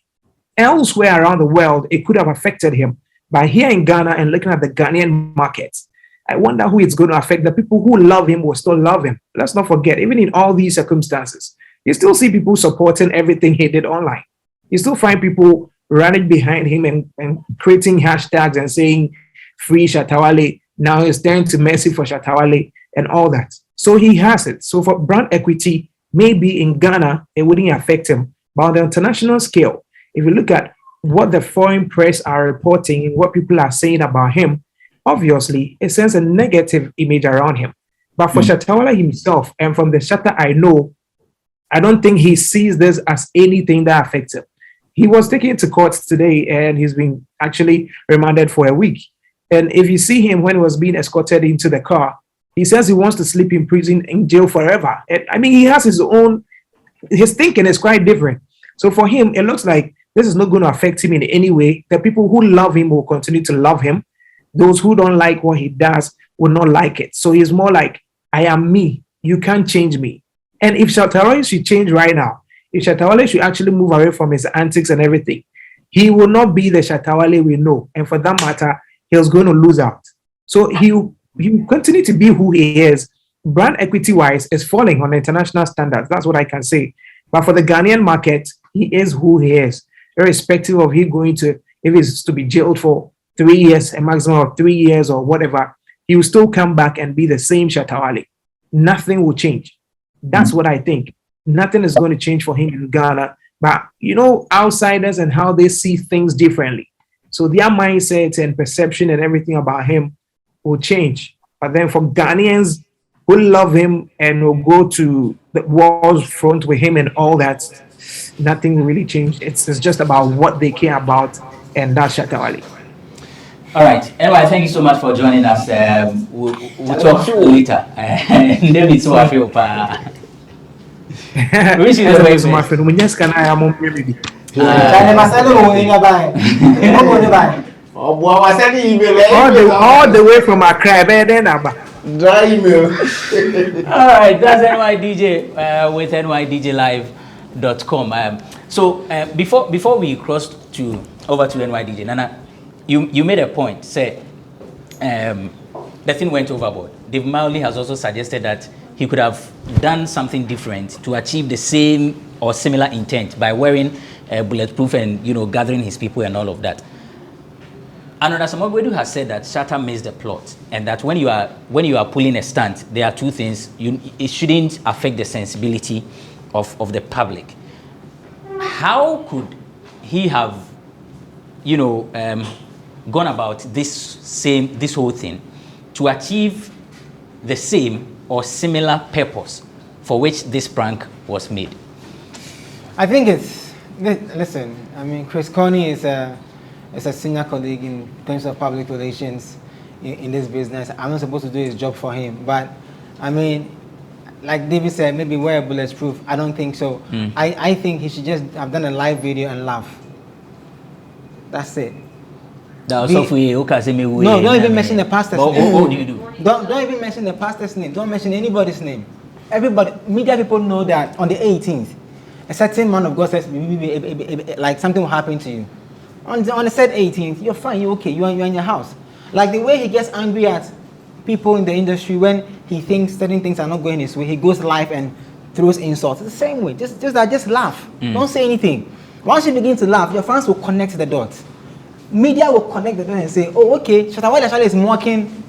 Elsewhere around the world, it could have affected him. But here in Ghana and looking at the Ghanaian market, I wonder who it's going to affect. The people who love him will still love him. Let's not forget, even in all these circumstances, you still see people supporting everything he did online. You still find people running behind him and creating hashtags and saying, free Shatta Wale, now it's time to mercy for Shatta Wale and all that. So he has it. So for brand equity, maybe in Ghana, it wouldn't affect him. But on the international scale, if you look at what the foreign press are reporting and what people are saying about him, obviously, it sends a negative image around him. But for Shatta Wale himself, and from the Shatta I know, I don't think he sees this as anything that affects him. He was taken to court today and he's been actually remanded for a week. And if you see him when he was being escorted into the car, he says he wants to sleep in prison, in jail forever. And I mean, he has his thinking is quite different. So for him, it looks like this is not going to affect him in any way. The people who love him will continue to love him. Those who don't like what he does will not like it. So he's more like, I am me. You can't change me. And if Shatta Wale should change right now, if Shatta Wale should actually move away from his antics and everything, he will not be the Shatta Wale we know. And for that matter, he's going to lose out. So he will continue to be who he is. Brand equity-wise is falling on the international standards. That's what I can say. But for the Ghanaian market, he is who he is, irrespective of he going to, if he's to be jailed for 3 years, a maximum of 3 years or whatever, he will still come back and be the same Shatta Wale. Nothing will change. That's what I think. Nothing is going to change for him in Ghana. But, outsiders and how they see things differently. So their mindset and perception and everything about him will change. But then for Ghanaians who love him and will go to the wars front with him and all that, nothing will really change. It's just about what they care about, and that's Shatta Wale. All right. Anyway, thank you so much for joining us. We'll talk later. David, so I feel wish you the best. My friend, when yes, can I am on baby. All the way from Accra, then Dry email. All right, that's NYDJ with nydjlive.com. So before we cross over to NYDJ, Nana, you made a point. Say the thing went overboard. Dave Mowley has also suggested that he could have done something different to achieve the same or similar intent by wearing bulletproof and gathering his people and all of that. Another Samogwedu has said that Shatta missed the plot, and that when you are pulling a stunt, there are two things. It shouldn't affect the sensibility of the public. How could he have, gone about this whole thing to achieve the same or similar purpose for which this prank was made? I think listen, I mean, Chris Coney is a senior colleague in terms of public relations in this business. I'm not supposed to do his job for him, but I mean, like David said, maybe wear bulletproof. I don't think so. I think he should just have done a live video and laugh. That's it. No, don't even mention the pastor's name. What do you do? Don't even mention the pastor's name. Don't mention anybody's name. Everybody, media people know that on the 18th, a certain man of God says, like something will happen to you. On the said 18th, you're fine, you're okay, you're in your house. Like the way he gets angry at people in the industry when he thinks certain things are not going his way, he goes live and throws insults. It's the same way. Just laugh. Don't say anything. Once you begin to laugh, your fans will connect the dots. Media will connect the dots and say, oh, okay, Shatta Wale actually is mocking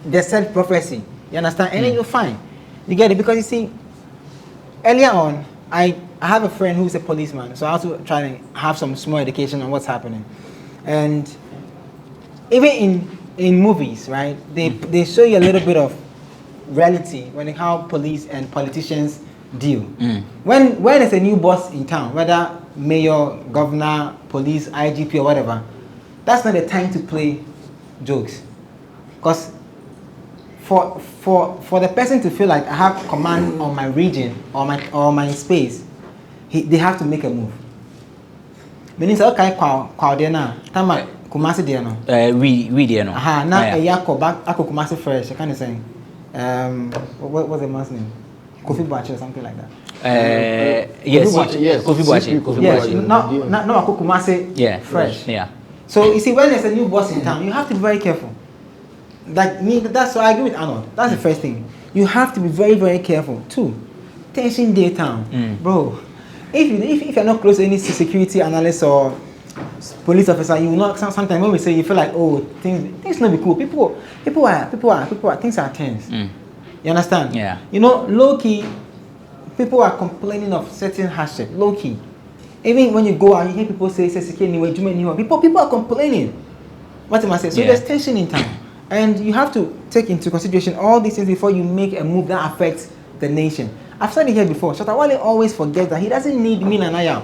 the said prophecy. You understand? And then you're fine. You get it? Because you see, earlier on, I have a friend who's a policeman, so I also try to have some small education on what's happening. And even in movies, right, they show you a little bit of reality when how police and politicians deal. When there's a new boss in town, whether mayor, governor, police, IGP or whatever, that's not the time to play jokes. Because for the person to feel like I have command on my region or my space, they have to make a move. Meaning say okay, kwa there na tama Kumasi there no. We there no. Aha, na Yako back ako Kumasi fresh. I kind of saying. What was the man's name? Kofi Boache or something like that. Yes, Kofi Boache. No, ako Kumasi fresh. Yeah. So you see, when there's a new boss in town, you have to be very careful. Like me, that's why I agree with Arnold. That's the first thing. You have to be very, very careful. Two, tension day town, bro. If you're not close to any security analyst or police officer, you will not. Sometimes when we say you feel like, oh, things not be cool. People are things are tense. You understand? Yeah. You know, low key, people are complaining of certain hardship. Low key, even when you go out, you hear people say security people are complaining. What am I saying? So there's tension in town. And you have to take into consideration all these things before you make a move that affects the nation. I've said it here before. Shatta Wale always forgets that he doesn't need me and I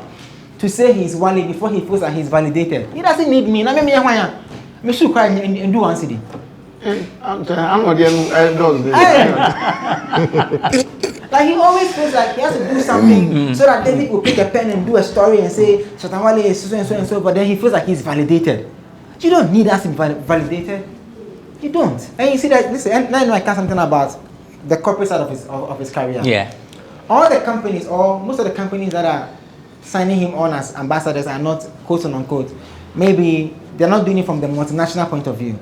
to say he's Wale before he feels that he's validated. He doesn't need me. I'm should cry and do one city. I'm not the Like he always feels like he has to do something so that David will pick a pen and do a story and say Shatta Wale is so and so and so, but then he feels like he's validated. You don't need us to be validated. You don't. And you see that, listen, now I can something about the corporate side of his career. Yeah. All the companies, or most of the companies that are signing him on as ambassadors are not quote unquote. Maybe they're not doing it from the multinational point of view.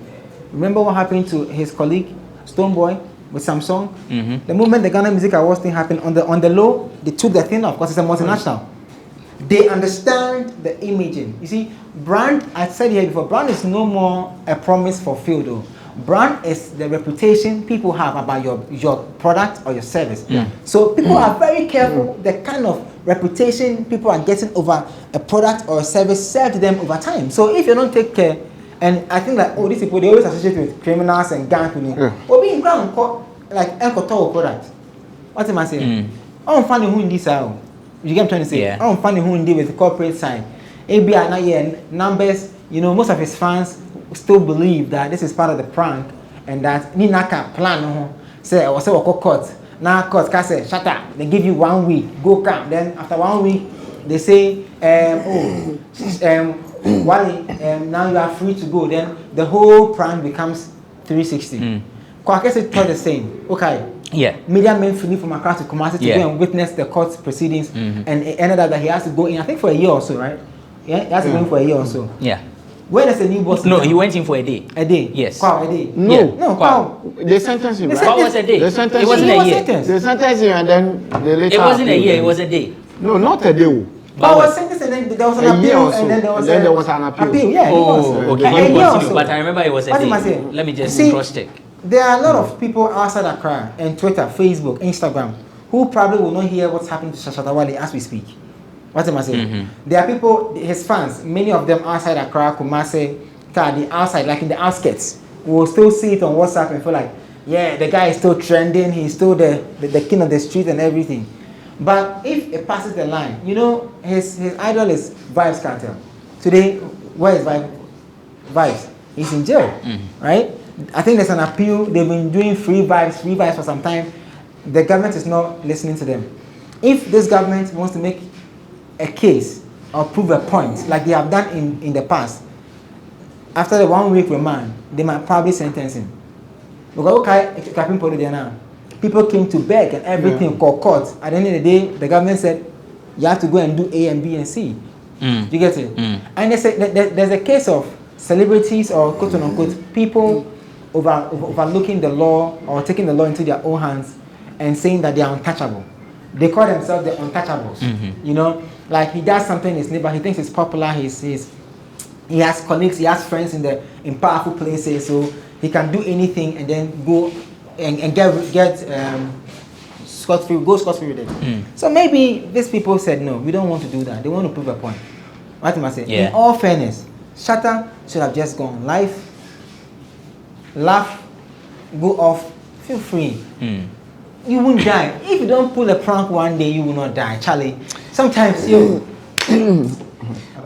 Remember what happened to his colleague, Stoneboy, with Samsung? The moment the Ghana Music Awards thing happened, on the low, they took the thing off because it's a multinational. They understand the imaging. You see, brand, I said here before, brand is no more a promise fulfilled though. Brand is the reputation people have about your product or your service. So people are very careful the kind of reputation people are getting over a product or a service served to them over time. So if you don't take care, and I think that these people, they always associate with criminals and gangs. Or being ground like Enkoto product. What am I saying? I don't find who in this out. You get what I'm trying to say? I don't find who in with the corporate side. ABI now numbers, most of his fans still believe that this is part of the prank and that Ninaka plan say or say court. Now court can say Shatta, they give you 1 week, go camp. Then after 1 week they say Wale, now you are free to go. Then the whole prank becomes 360. Kwakese told the same. Okay. Yeah. Media men flew from Accra to Kumasi to go and witness the court proceedings, and it ended up that he has to go in, I think, for a year or so, right? Yeah, he has to go in for a year or so. Yeah. When there's a new boss? No, he went in for a day. A day? Yes. Wow, a day? No. Yeah. No, wow. They sentenced him, right? What was a day? They sentenced It wasn't him. a year. They sentenced him and then they later... It wasn't a appealed year, him. it was a day. No, not a day. But was sentenced and then there was an A year appeal, or so. and then there was an appeal. Yeah, it was. Okay, A you year or continue, so. but I remember it was a What am I day. saying? Let me just See, cross-check. There are a lot of people outside Accra and Twitter, Facebook, Instagram who probably will not hear what's happening to Shatta Wale as we speak. What am I saying? There are people, his fans, many of them outside Accra, Kumasi, the outside, like in the outskirts, will still see it on WhatsApp and feel like, yeah, the guy is still trending, he's still the king of the street and everything. But if it passes the line, you know, his idol is Vibes Cartel. Today, where is Vibes? He's in jail, right? I think there's an appeal. They've been doing free vibes for some time. The government is not listening to them. If this government wants to make a case or prove a point, like they have done in the past, after the 1 week remand, they might probably sentence him. Because people came to beg and everything, called court. At the end of the day, the government said, you have to go and do A and B and C. You get it? And there's a case of celebrities or quote unquote people overlooking the law or taking the law into their own hands and saying that they are untouchable. They call themselves the untouchables. You know, like he does something in his neighborhood, he thinks it's popular, he has colleagues, he has friends in powerful places, so he can do anything and then go and get scot-free with it. So maybe these people said no, we don't want to do that. They want to prove a point. What am I saying? In all fairness, Shatta should have just gone live, laugh, go off, feel free. You won't die. If you don't pull a prank one day, you will not die, Charlie. Sometimes you...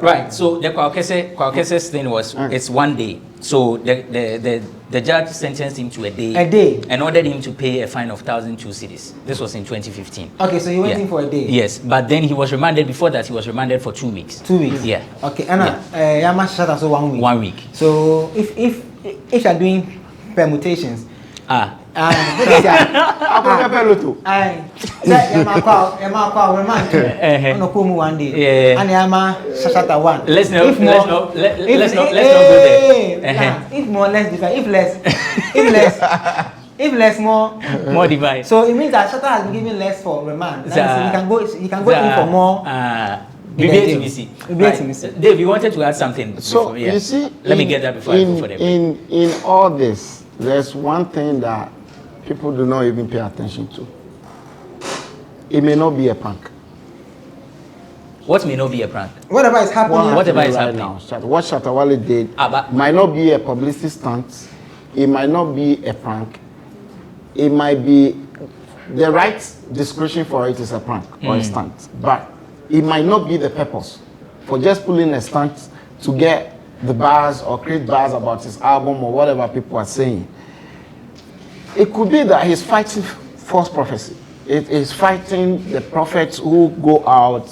Right, so the Kwaukese's thing was, it's 1 day. So the judge sentenced him to a day. And ordered him to pay a fine of 1,002 cedis. This was in 2015. Okay, so he went in for a day? Yes, but then he was remanded, before that he was remanded for 2 weeks. 2 weeks? Yeah. Okay, and Yama Shatta so 1 week? 1 week. So if you are doing permutations, Let's not go there. If more, less different. If less, more divide. So it means that Shatta has been given less for remand. So you can go in for more. Dave, you wanted to add something. So you see, let me get that before I go for the break. In all this, there's one thing that people do not even pay attention to. It may not be a prank. What may not be a prank? Whatever is happening. Whatever is happening. Now, what Shatta Wale did might not be a publicity stunt. It might not be a prank. It might be the right description for it is a prank or a stunt. But it might not be the purpose for just pulling a stunt to get the buzz or create buzz about his album or whatever people are saying. It could be that he's fighting false prophecy. It is fighting the prophets who go out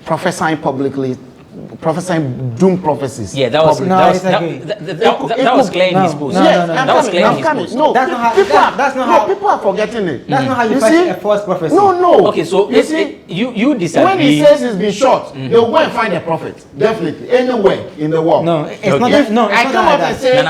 prophesying publicly, prophesying doom prophecies. Yeah, that was clear in his post. That was clear in his post. No, that's not how people are forgetting it. That's not how you fight a false prophecy. No. Okay, so you disagree. When he says he's been shot, they'll go and find a prophet. Definitely, anywhere in the world. No, it's not that. No, I come out and say,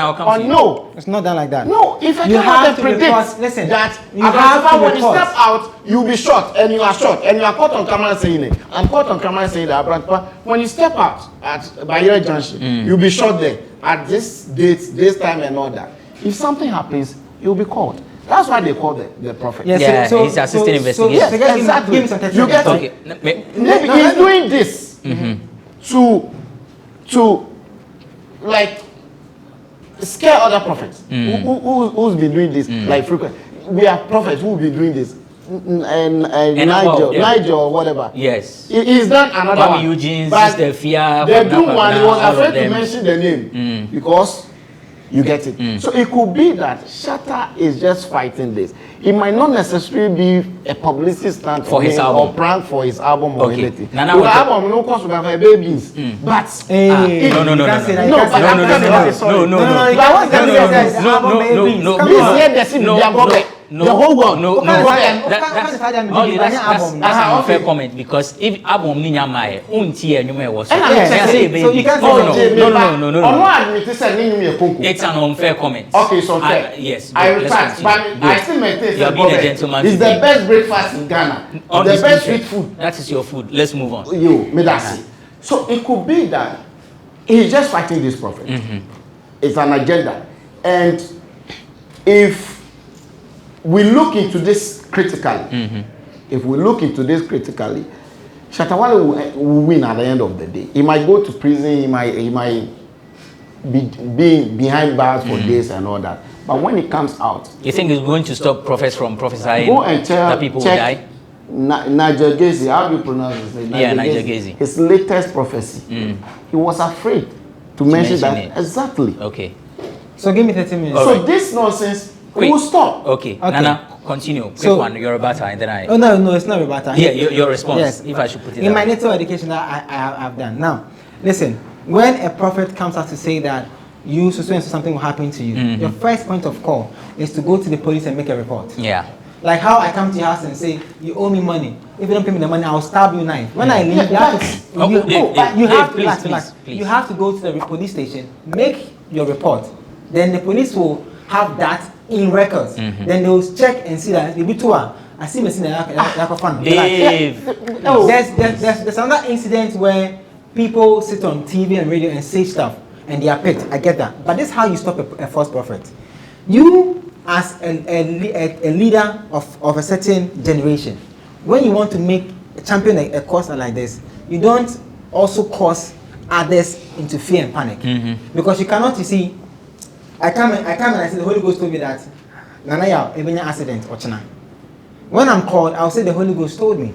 no, it's not done like that. No, if I come out and predict that when you step out, you'll be shot, and you are shot, and you are caught on camera saying it. I'm caught on camera saying that, Abrantepa, when you step out at Bayero Junction, you'll be shot there at this date, this time, and all that. If something happens, you'll be called. That's why they call the prophet. Yes, so he's assisting investigation. Yes, exactly. You get it. Maybe he's doing this to like scare other prophets who's been doing this like frequent. We are prophets who've been doing this. And Nigel or whatever. Yes. He's done another one. Eugene, but Sister Fia, the doom one, he was afraid to mention the name because You get it? So it could be that Shatta is just fighting this. It might not necessarily be a publicity stunt for his album or prank for his album or anything. The album no cost to have babies. But the whole world. That's an unfair comment because if album ni nyama unti enyume was. So you can't say no. It's an unfair comment. Okay, so fair. Yes. I retract, but I still maintain it's the best breakfast in Ghana. The best street food. That is your food. Let's move on. So it could be that he's just fighting this prophet. It's an agenda. And if we look into this critically, Shatta Wale will win at the end of the day. He might go to prison, he might be behind bars for days and all that. But when he comes out, you think he's going to stop prophets from prophesying that people will die? Nigel Gacy, how do you pronounce his name? Nigel Gacy. His latest prophecy. He was afraid to mention that. It. Exactly. Okay. So give me 30 minutes. So this nonsense will stop. Okay. Nana, continue. Quick one. You're about to, and then I. Oh no, it's not about that. Yeah, your response. Yes. If I should put it in my little education that I've done. Now, listen. When a prophet comes out to say that you something will happen to you, your first point of call is to go to the police and make a report. Yeah. Like how I come to your house and say, you owe me money. If you don't pay me the money, I'll stab you knife. When I leave, you have to go to the police station, make your report. Then the police will have that in records. Then they will check and see that I see there's another incident where people sit on TV and radio and say stuff and they are picked. I get that. But this is how you stop a false prophet. You as a leader of a certain generation, when you want to champion a cause like this, you don't also cause others into fear and panic. Because you cannot, you see, I come and I say the Holy Ghost told me that Nanaya even an accident or China. When I'm called, I'll say the Holy Ghost told me.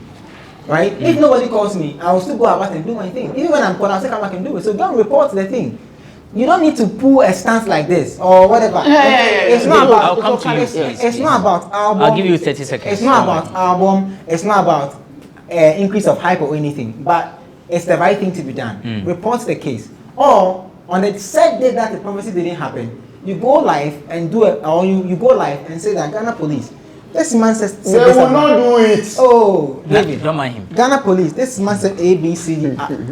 Right? If nobody calls me, I will still go about and do my thing. Even when I'm called, I'll say come back and do it. So don't report the thing. You don't need to pull a stance like this or whatever. It's not about. I'll come to you. It's not about album. I'll give you 30 seconds. It's not about album. It's not about increase of hype or anything. But it's the right thing to be done. Report the case. Or on the said day that the prophecy didn't happen, you go live and do it, or you go live and say that Ghana police. This man says they will not do it. Oh, David, don't mind him. Ghana police. This man said A, B, C, D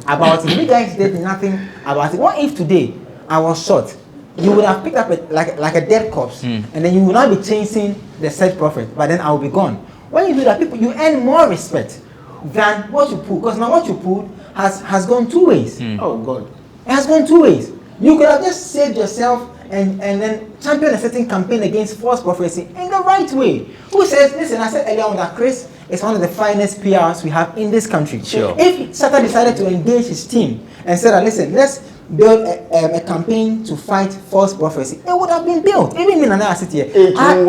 about it. You guys did nothing about it. What if today I was shot? You would have picked up like a dead corpse, and then you would not be chasing the said prophet. But then I will be gone. When you do that, people you earn more respect than what you pull. Because now what you pulled has gone two ways. Oh God, it has gone two ways. You could have just saved yourself and then champion a certain campaign against false prophecy in the right way. Who says, listen, I said earlier on that Chris is one of the finest PRs we have in this country. Sure. If Shatta decided to engage his team and said, listen, let's build a campaign to fight false prophecy, it would have been built. Even in another city here. I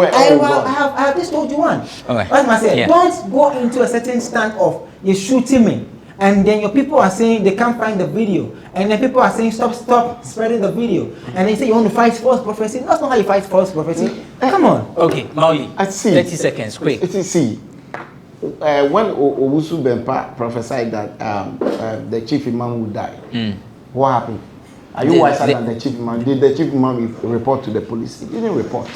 have just told you one. Okay. Like I said, don't go into a certain stand of you're shooting me. And then your people are saying they can't find the video. And then people are saying stop spreading the video. And they say you want to fight false prophecy. That's not how you fight false prophecy. Come on. Okay, Maui. I see. 30 seconds, quick. See, when Owusu Bempa prophesied that the chief imam would die, what happened? Are you wiser than the chief imam? Did the chief imam report to the police? He didn't report.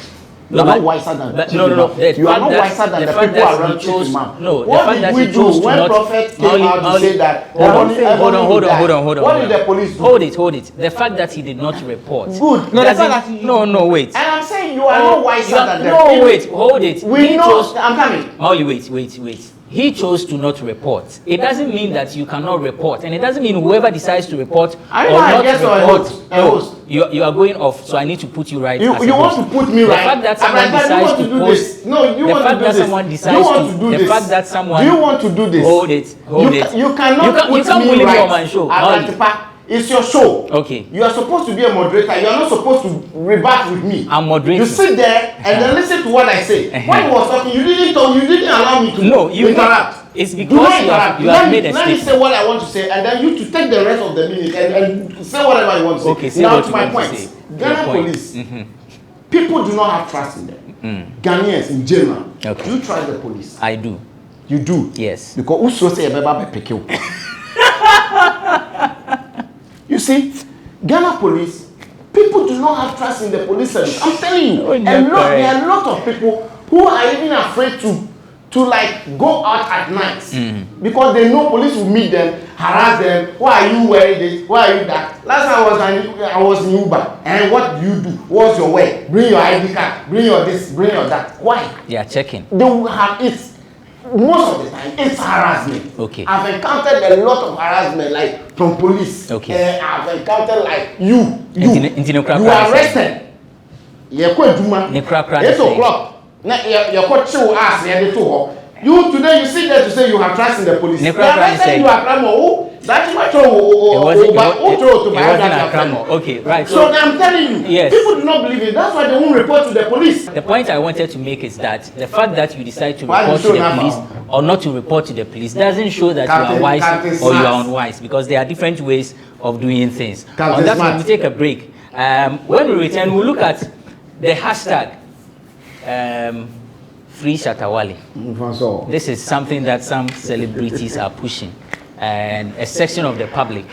You are not wiser than the chief imam. You are not wiser than the people around chief imam. No, what did we do when prophet came out to say that? Hold on. What did the police do? Hold it. The fact that he did not report. Good. No, wait. And I'm saying you are not wiser than them. No, wait, hold it. We know. I'm coming. Wait. He chose to not report. It doesn't mean that you cannot report, and it doesn't mean whoever decides to report or not report. No, you are going off. So I need to put you right. You want to put me right? The fact that someone decides to post. No, you want to do this. The fact that someone. Do you want to do this? Hold it. You cannot put me right. On my show. Abrantepa, it's your show. Okay. You are supposed to be a moderator. You are not supposed to rebut with me. I'm moderating. You sit there and then listen to what I say. When you was talking, you didn't allow me to interrupt. It's because you have made a statement. Let me say what I want to say, and then you to take the rest of the minute and say whatever you want to say. Okay, say now what to you my want point. to say. Ghana police, people do not have trust in them. Ghanaians in general. Okay. You trust the police? I do. You do? Yes. Because who so say Beba be pick you? You see, Ghana police, people do not have trust in the police service. I'm telling you, there are a lot of people who are even afraid to like go out at night because they know police will meet them, harass them. Why are you wearing this? Why are you that? Last time I was in Uber, and what do you do? What's your way? Bring your ID card. Bring your this. Bring your that. Why? They are checking. They will have it. Most of the time, it's harassment. Okay. I've encountered a lot of harassment, like from police. Okay. I've encountered like you are arrested. You're quite Juma. 8 o'clock. You're quite chill ass. You today you sit there to say you have trust in the police. They arrested you at Kramo. That's what it wasn't a crime. Okay, right. So I'm telling you, yes. People do not believe it. That's why they won't report to the police. The point I wanted to make is that the fact that you decide to report to the police or not to report to the police doesn't show that you are wise or you are unwise, because there are different ways of doing things. On that one, we take a break. When we return, we'll look at the hashtag Free Shatta Wale. This is something that some celebrities are pushing, and a section of the public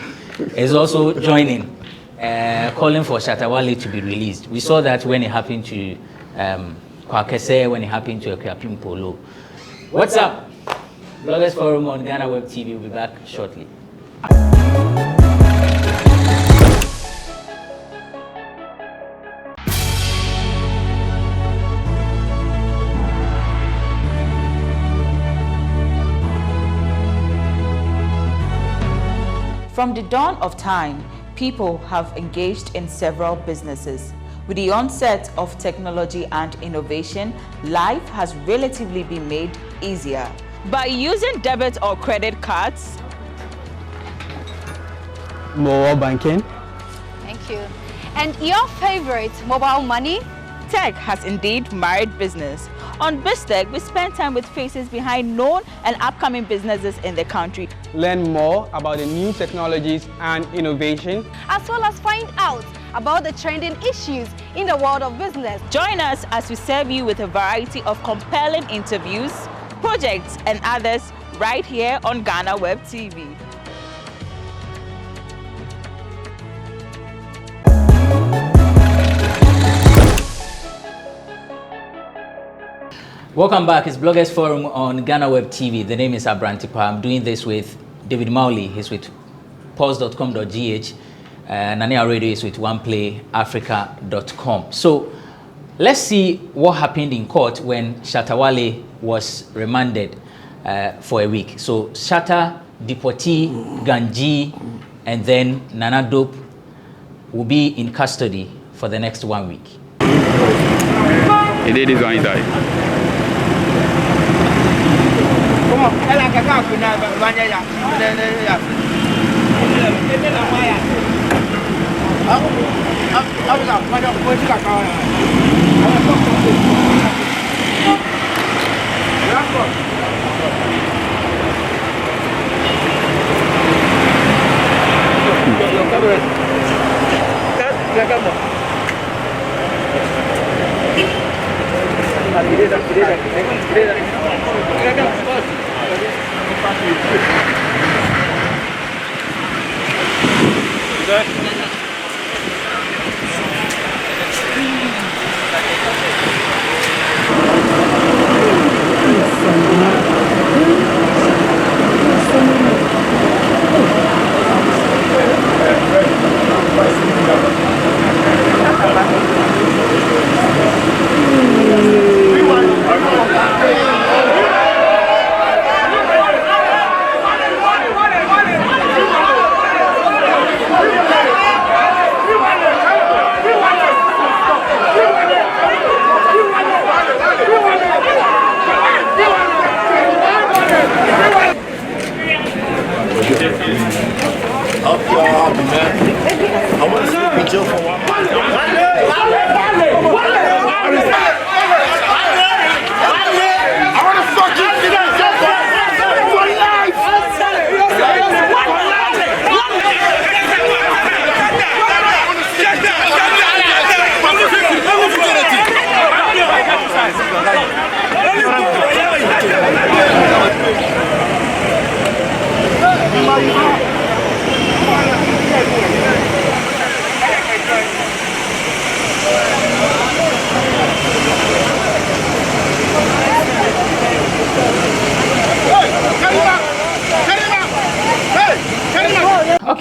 is also joining, calling for Shatta Wale to be released. We saw that when it happened to Kwakese, when it happened to Akuapem Polo. What's up? Bloggers Forum on Ghana Web TV. We'll be back shortly. From the dawn of time, people have engaged in several businesses. With the onset of technology and innovation, life has relatively been made easier. By using debit or credit cards, mobile banking. Thank you. And your favorite, mobile money? Tech has indeed married business. On BizTech, we spend time with faces behind known and upcoming businesses in the country. Learn more about the new technologies and innovation, as well as find out about the trending issues in the world of business. Join us as we serve you with a variety of compelling interviews, projects, and others right here on Ghana Web TV. Welcome back. It's Bloggers Forum on Ghana Web TV. The name is Abrantepa. I'm doing this with David Mowley. He's with pulse.com.gh. Nania Radio is with oneplayafrica.com. So let's see what happened in court when Shatta Wale was remanded for a week. So Shatta, Deportee, Ganji, and then Nana Dope will be in custody for the next 1 week. He did this one, he died.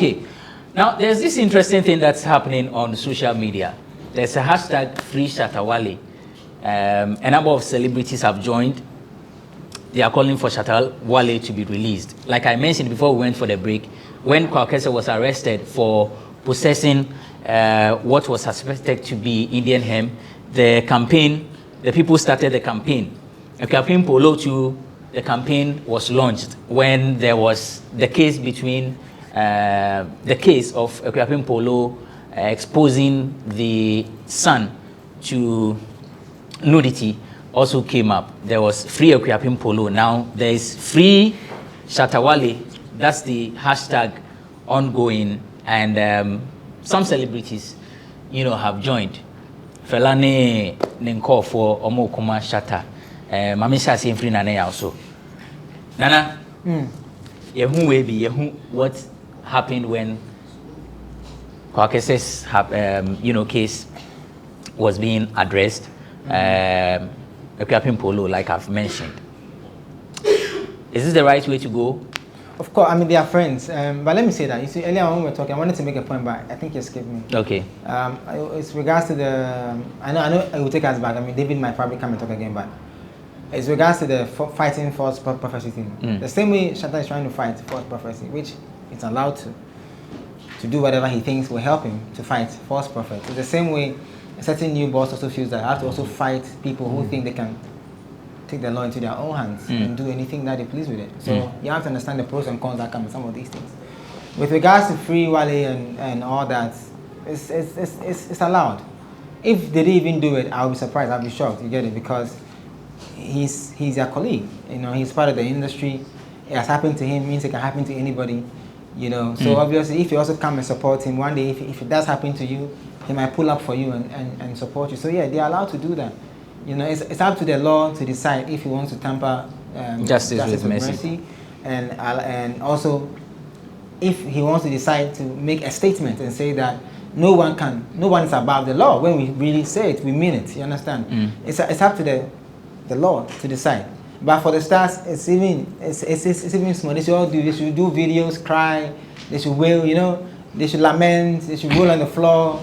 Okay. Now, there's this interesting thing that's happening on social media. There's a hashtag Free Shatta Wale. A number of celebrities have joined. They are calling for Shatta Wale to be released. Like I mentioned before we went for the break, when Kwakese was arrested for possessing what was suspected to be Indian hemp, the people started the campaign. Ekuapem Polo too, the campaign was launched when there was the case between the case of Ekuapem Polo exposing the son to nudity also came up. There was Free Ekuapem Polo. Now there is Free Shatta Wale. That's the hashtag ongoing, and some celebrities, have joined. Felane Nenko for Omo Kuma Shatta. Mamisha same free Nana also. Nana, what happened when Kwakese's case was being addressed? Ekuapem Polo, like I've mentioned. Is this the right way to go? Of course, I mean, they are friends. But let me say that. You see, earlier when we were talking, I wanted to make a point, but I think you skipped me. Okay. It's regards to the... I know it will take us back. I mean, David might probably come and talk again, but it's regards to the fighting false prophecy thing. The same way Shatta is trying to fight false prophecy, which it's allowed to do whatever he thinks will help him to fight false prophets. It's the same way a certain new boss also feels that I have to also fight people who think they can take the law into their own hands and do anything that they please with it. So you have to understand the pros and cons that come with some of these things. With regards to Free Wale and all that, it's allowed. If they didn't even do it, I'll be surprised, I'll be shocked, you get it, because he's your colleague, he's part of the industry. It has happened to him, means it can happen to anybody, So obviously, if you also come and support him, one day, if it does happen to you, he might pull up for you and support you. So yeah, they're allowed to do that. It's up to the law to decide if he wants to tamper justice with mercy, and also if he wants to decide to make a statement and say that no one is above the law. When we really say it, we mean it. You understand? It's up to the law to decide. But for the stars, it's even small. They should do videos, cry, they should wail, they should lament, they should roll on the floor,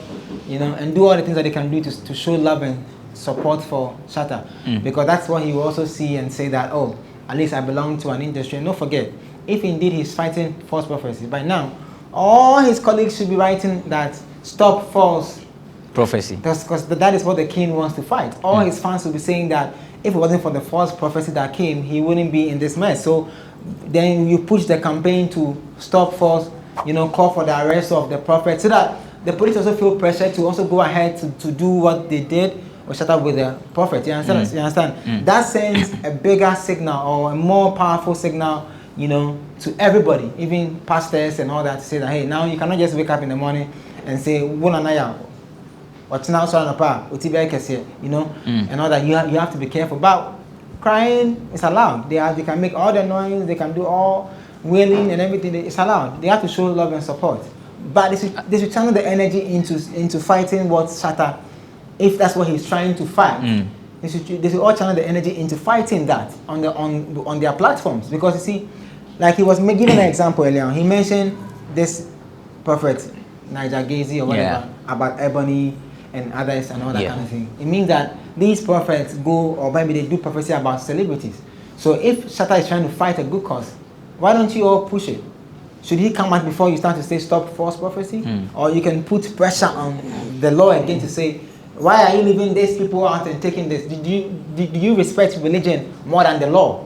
and do all the things that they can do to show love and support for Shatta. Because that's what he will also see and say that, oh, at least I belong to an industry. And don't forget, if indeed he's fighting false prophecy, by now, all his colleagues should be writing that stop false prophecy. Because that is what the king wants to fight. All his fans will be saying that if it wasn't for the false prophecy that came, he wouldn't be in this mess. So then you push the campaign to stop false, call for the arrest of the prophet, so that the police also feel pressure to also go ahead to do what they did or shut up with the prophet. You understand? You understand? That sends a bigger signal or a more powerful signal, to everybody, even pastors and all that, to say that, hey, now you cannot just wake up in the morning and say, what's now and all that. You have to be careful. But crying is allowed. They can make all the noise, they can do all wailing and everything. It's allowed. They have to show love and support. But they should channel the energy into fighting what Shatta, if that's what he's trying to fight. They should all channel the energy into fighting that on their platforms. Because you see, like he was giving an example earlier. He mentioned this prophet Niger Gazi or whatever about Ebony and others and all that kind of thing. It means that these prophets go, or maybe they do prophecy about celebrities. So if Shatta is trying to fight a good cause, why don't you all push it? Should he come out before you start to say stop false prophecy? Or you can put pressure on the law again to say, why are you leaving these people out and taking this? Do you respect religion more than the law?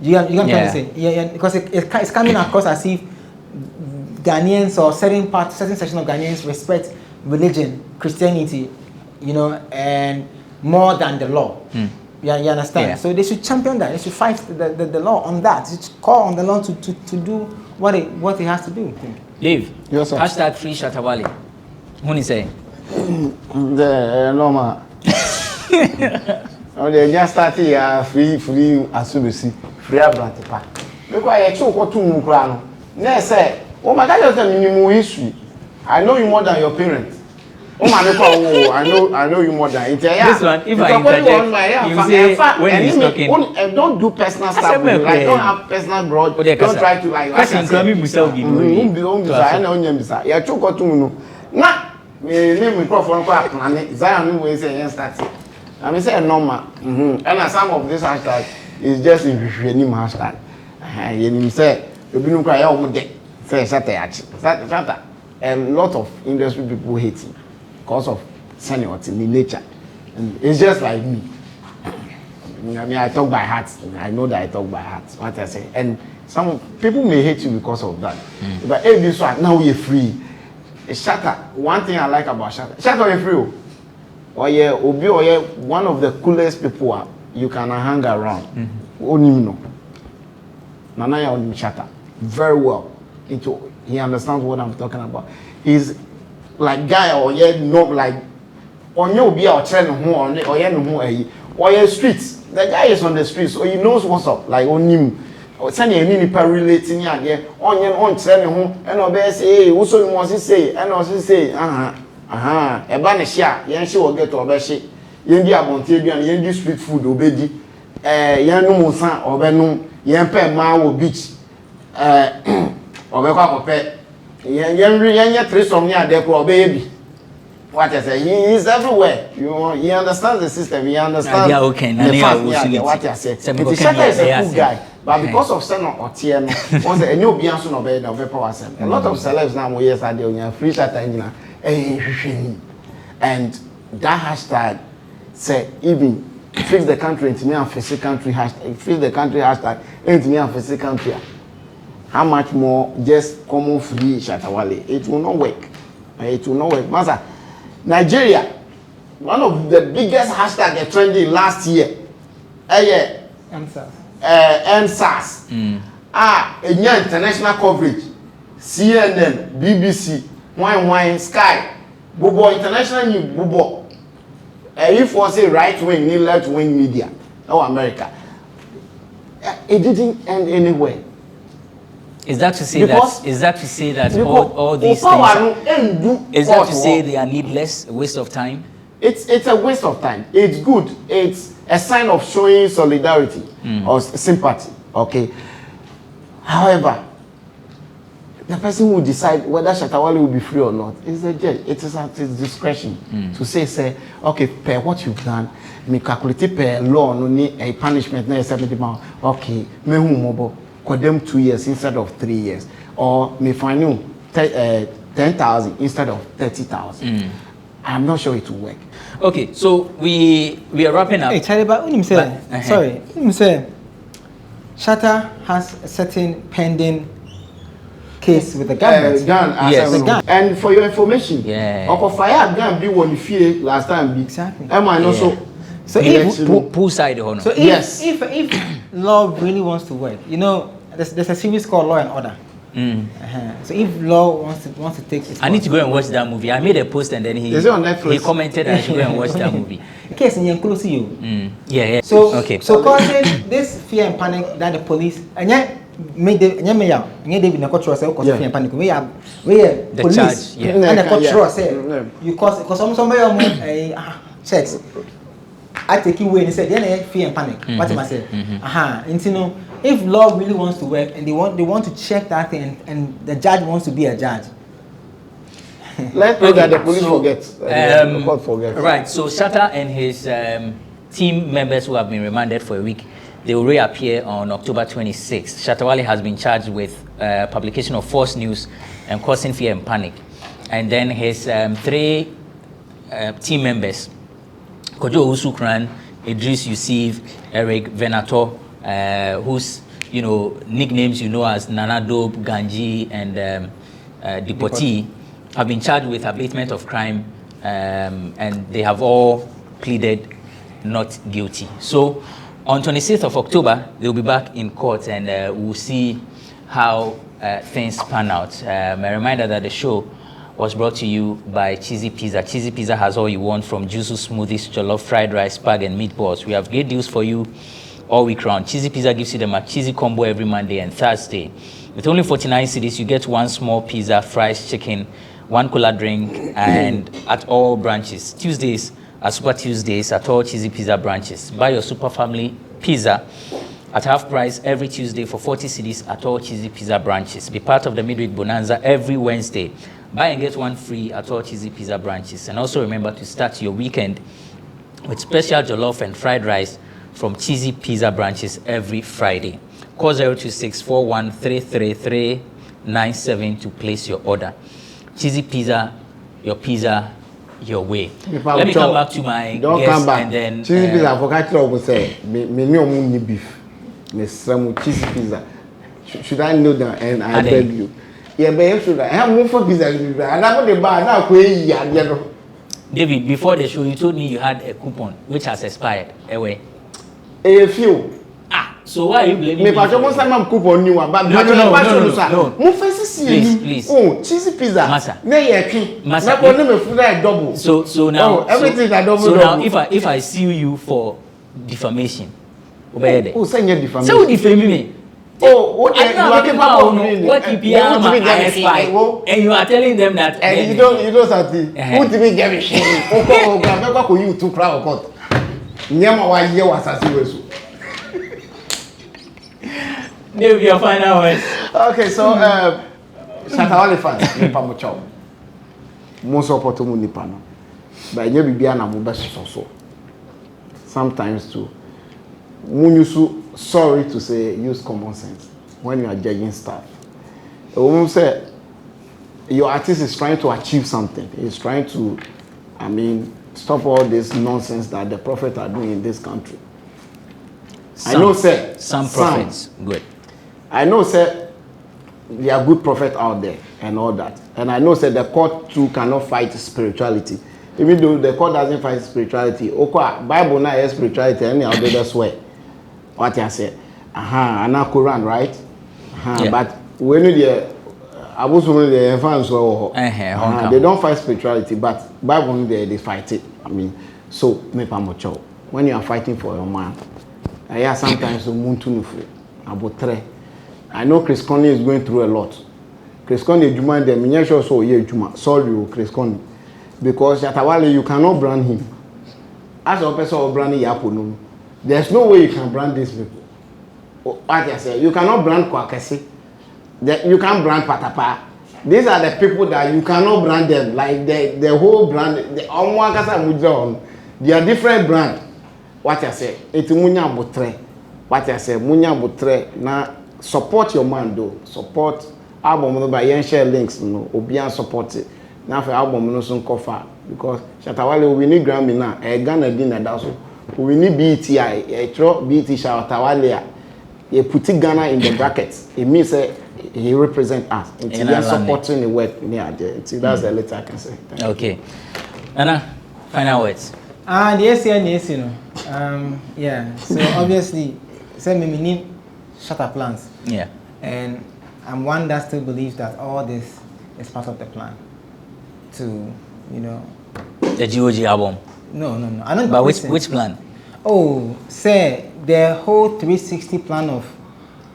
You know what I'm trying to say? Yeah, because it's coming across as if Ghanaians or certain section of Ghanaians respect religion, Christianity, and more than the law. You understand? So they should champion that. They should fight the law on that. They should call on the law to do what it has to do. Dave, yes, sir. Hashtag Free Shatta Wale. What do you say? The normal. They just started free Asubisi, free Abrantepa. Because I took what to Mukrano. They say, oh my God, there's a minimum history. I know you more than your parents. Oh man, I know you more than it. This one, if I interject, you say when he's talking, don't do personal stuff. Like don't have personal grudge. Don't try to like. Question coming myself. I know you, Mister. Yeah, choke or two. Nah, me microphone for planet. Zion we say yes start. I mean say normal. And some of this hashtag is just in any hashtag. You say you be no cry out there. Say Shatta. A lot of industry people hate him because of seniority in nature. And it's just like me. I mean, I talk by heart. I know that I talk by heart. What I say. And some people may hate you because of that. But if this one, now we're free. Shatta, one thing I like about Shatta we're free. Or yeah, Obi or yeah, one of the coolest people you can hang around. Only know. Nana ya on Shatta. Very well. He understands what I'm talking about. He's like guy or yeah no like on your be or train or yeah no or yeah streets. The guy is on the streets, so he knows what's up. Like on him, or send any relating here on your own train and obey say also you must say and also say a banishia yen she will get to obey she yen di abontebian yen di street food obedi yen no musan obenu yen pe ma wo beach obekwa kope yen threesome near there ko obeyebi. What I say, he is everywhere. You know, he understands the system. He understands the fact. What I say, Shatta is a cool guy, but because of Senor Otieno, once a new Bianson of a power center. A lot of celebs now we are doing free Shatta engine, and that hashtag say even fix the country into me and fix the country hashtag fix the country hashtag into me and fix the country. How much more just common free Shatta Wale? It will not work. It will not work. Master, Nigeria, one of the biggest hashtags trending last year. NSAS. International coverage. CNN, BBC, Wine, Sky, Bubo, international news, Bubo. If we say right wing, left wing media, or America, it didn't end anywhere. Is that to say that all these things? Is that to say they are needless, a waste of time? It's a waste of time. It's good. It's a sign of showing solidarity or sympathy. Okay. However, the person who decide whether Shatta Wale will be free or not is the judge. It is at his discretion to say, okay, per what you've done, me calculate per law no need a punishment na 70 pounds. Okay, me who mobile. Them 2 years instead of 3 years, or may find you 10,000 instead of 30,000. I'm not sure it will work. Okay, so we are wrapping up. Hey, Charlie, but sorry, Shatta has a certain pending case with the government. Yes. And for your information, Uncle Fire gun be one fear last time. Exactly. Am I also? So if pool side honor. So if law really wants to work, you know, there's a series called Law and Order. So if law wants to take its I need to go and watch that movie. I made a post and then he commented I should go and watch that movie. Case in close to you. Yeah. So causing this fear and panic that the police and yet made the David Nakotra say cause fear and panic. We are the police charge, and the Nakotra say you cause somebody checks. I take you away and say then fear and panic. What am I saying? And you know, if law really wants to work and they want to check that thing and the judge wants to be a judge. Let's pray that the police forgets. The court forgets. Right. So Shatta and his team members who have been remanded for a week, they will reappear on October 26th. Shatta Wale has been charged with publication of false news and causing fear and panic. And then his 3 team members, Kojo Usukran, Idris Yusuf, Eric Venator, whose nicknames as Nana Dope, Ganji, and Dipoti, have been charged with abatement of crime, and they have all pleaded not guilty. So on 26th of October, they'll be back in court, and we'll see how things pan out. A reminder that the show was brought to you by Cheesy Pizza. Cheesy Pizza has all you want, from juicy smoothies, jollof, fried rice, spag, and meatballs. We have great deals for you all week round. Cheesy Pizza gives you the McCheesy combo every Monday and Thursday. With only 49 cedis, you get 1 small pizza, fries, chicken, 1 cola drink, and at all branches. Tuesdays are Super Tuesdays at all Cheesy Pizza branches. Buy your Super Family Pizza at half price every Tuesday for 40 cedis at all Cheesy Pizza branches. Be part of the midweek bonanza every Wednesday. Buy and get one free at all Cheesy Pizza branches. And also remember to start your weekend with special jollof and fried rice from Cheesy Pizza branches every Friday. Call 02641333397 to place your order. Cheesy Pizza, your way. Let me come back to my guest and then... Cheesy Pizza, I forgot to say, me no need beef. Me some cheesy pizza. Should I know that? And I beg you. Yeah, but should I have more for pizza? And I'm the bar now. David, before the show, you told me you had a coupon which has expired. Away. A few. So why are you blaming me? But most time I'm coupon new one. But no. Please. Oh, cheesy pizza. Massa. Massa. Double. So now. Everything that double. So now, if I sue you for defamation. Oh, send your defamation. So defame me. Oh, what you are capable of doing? What and you are telling them that and you don't something. Who to me get me shame? Oh, go you to crowd court. Nyama wa ye was asiwesu. Maybe your final words. Okay, so Shatta Wale fans, nipa mo chow. Mo support mo nipa no. But nye bibia na mo best so. Sometimes too. Munyusu, sorry to say, use common sense when you are judging stuff. Say your artist is trying to achieve something. He's trying to, stop all this nonsense that the prophets are doing in this country. I know, sir. Some prophets, good. I know, sir. There are good prophets out there and all that. And I know, sir, the court too cannot fight spirituality. Even though the court doesn't fight spirituality, Bible now has spirituality, and they swear. What I say, and now Quran, right? Yeah. But when the fans they don't fight spirituality, but Bible they fight it. So when you are fighting for your man, I hear sometimes I know Chris Conley is going through a lot. Chris Conley, you mind them? Sorry, Chris Conley, because Shatta Wale you cannot brand him as a person of branding Yapo. There's no way you can brand these people. What I say, you cannot brand Kwakesi. You can't brand Patapa. These are the people that you cannot brand them. Like the whole brand, they are different brand. What I say, it's Munya Botre. What I say, Munya Botre. Now support your man though. Support album by share links. No, Obian support it. Now for album no soon cover because Shatta Wale we need Grammy now. Ghana dinner that's all. We need BTI, BT Shatta Wale. You put Ghana in the brackets. It means he represents us. It's supporting the work near there. That's the letter I can say. Okay. Anna, final words. Yes, you know. Yeah. So obviously, we need Shatta plans. Yeah. And I'm one that still believes that all this is part of the plan. To, you know. The GOG album. No. I don't. But which plan? Oh, say the whole 360 plan of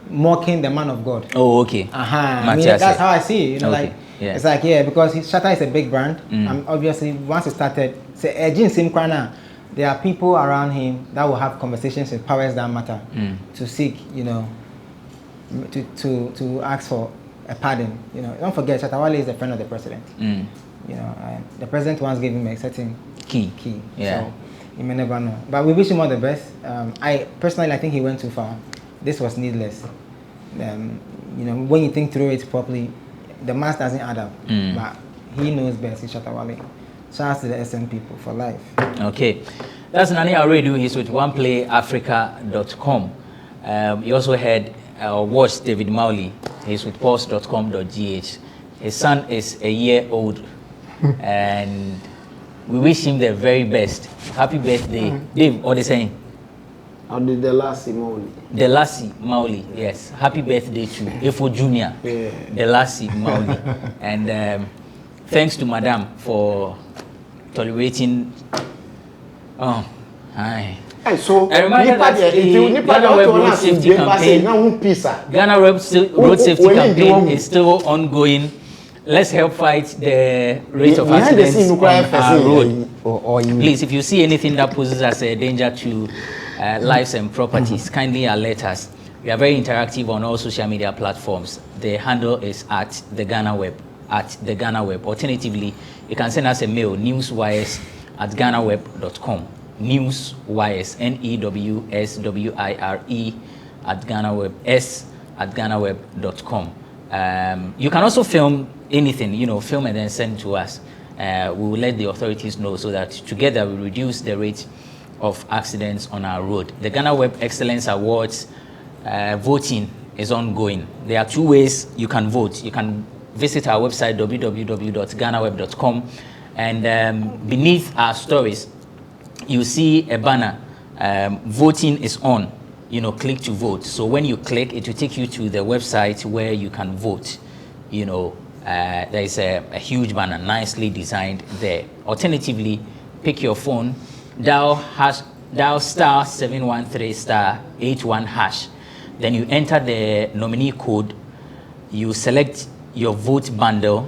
mocking the man of God. Oh, okay. That's how I see it. You know, okay. like it's like because Shatta is a big brand. Obviously, once it started, say there are people around him that will have conversations with powers that matter to seek, you know, to ask for a pardon. You know, don't forget Shatta Wale is a friend of the president. You know, the president once gave him a certain key. Yeah. So you may never know. But we wish him all the best. I think he went too far. This was needless. You know, when you think through it properly, the math doesn't add up. But he knows best. He's Shatta Wale. Shout out to the SM people for life. Okay. That's Nani already. He's with oneplayafrica.com. You also heard watched David Mowley. He's with pulse.com.gh. His son is a year old. And we wish him the very best. Happy birthday. Dave, what are they saying? I did the Lassie Mowley. The Lassie Mowley, yes. Happy birthday to Efo Jr. Yeah. The Lassie Mowley. And thanks to Madam for tolerating. Oh, hi. So, Ghana Road Safety Campaign is still ongoing. let's help fight the rate of accidents on our road. Please, if you see anything that poses as a danger to lives and properties, kindly alert us. We are very interactive on all social media platforms. The handle is @theGhanaWeb. Alternatively, you can send us a mail, newswires@ghanaweb.com. Newswires, NEWSWIRE @ghanaweb@ghanaweb.com. You can also film anything, film and then send to us. We will let the authorities know so that together we reduce the rate of accidents on our road. The Ghana Web Excellence Awards voting is ongoing. There are 2 ways you can vote. You can visit our website, www.ghanaweb.com, and beneath our stories, you see a banner, voting is on, click to vote. So when you click, it will take you to the website where you can vote. There is a huge banner, nicely designed there. Alternatively, pick your phone, dial *713*81#. Then you enter the nominee code, you select your vote bundle,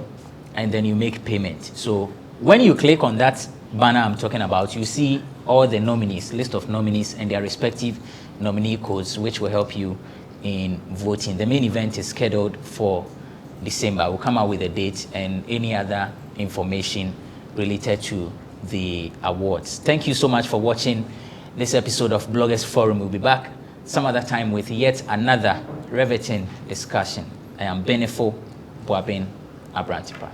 and then you make payment. So when you click on that banner I'm talking about, you see all the nominees, list of nominees and their respective nominee codes, which will help you in voting. The main event is scheduled for December. We'll come out with a date and any other information related to the awards. Thank you so much for watching this episode of Bloggers Forum. We'll be back some other time with yet another riveting discussion. I am Benefo Boabin Abrantepa.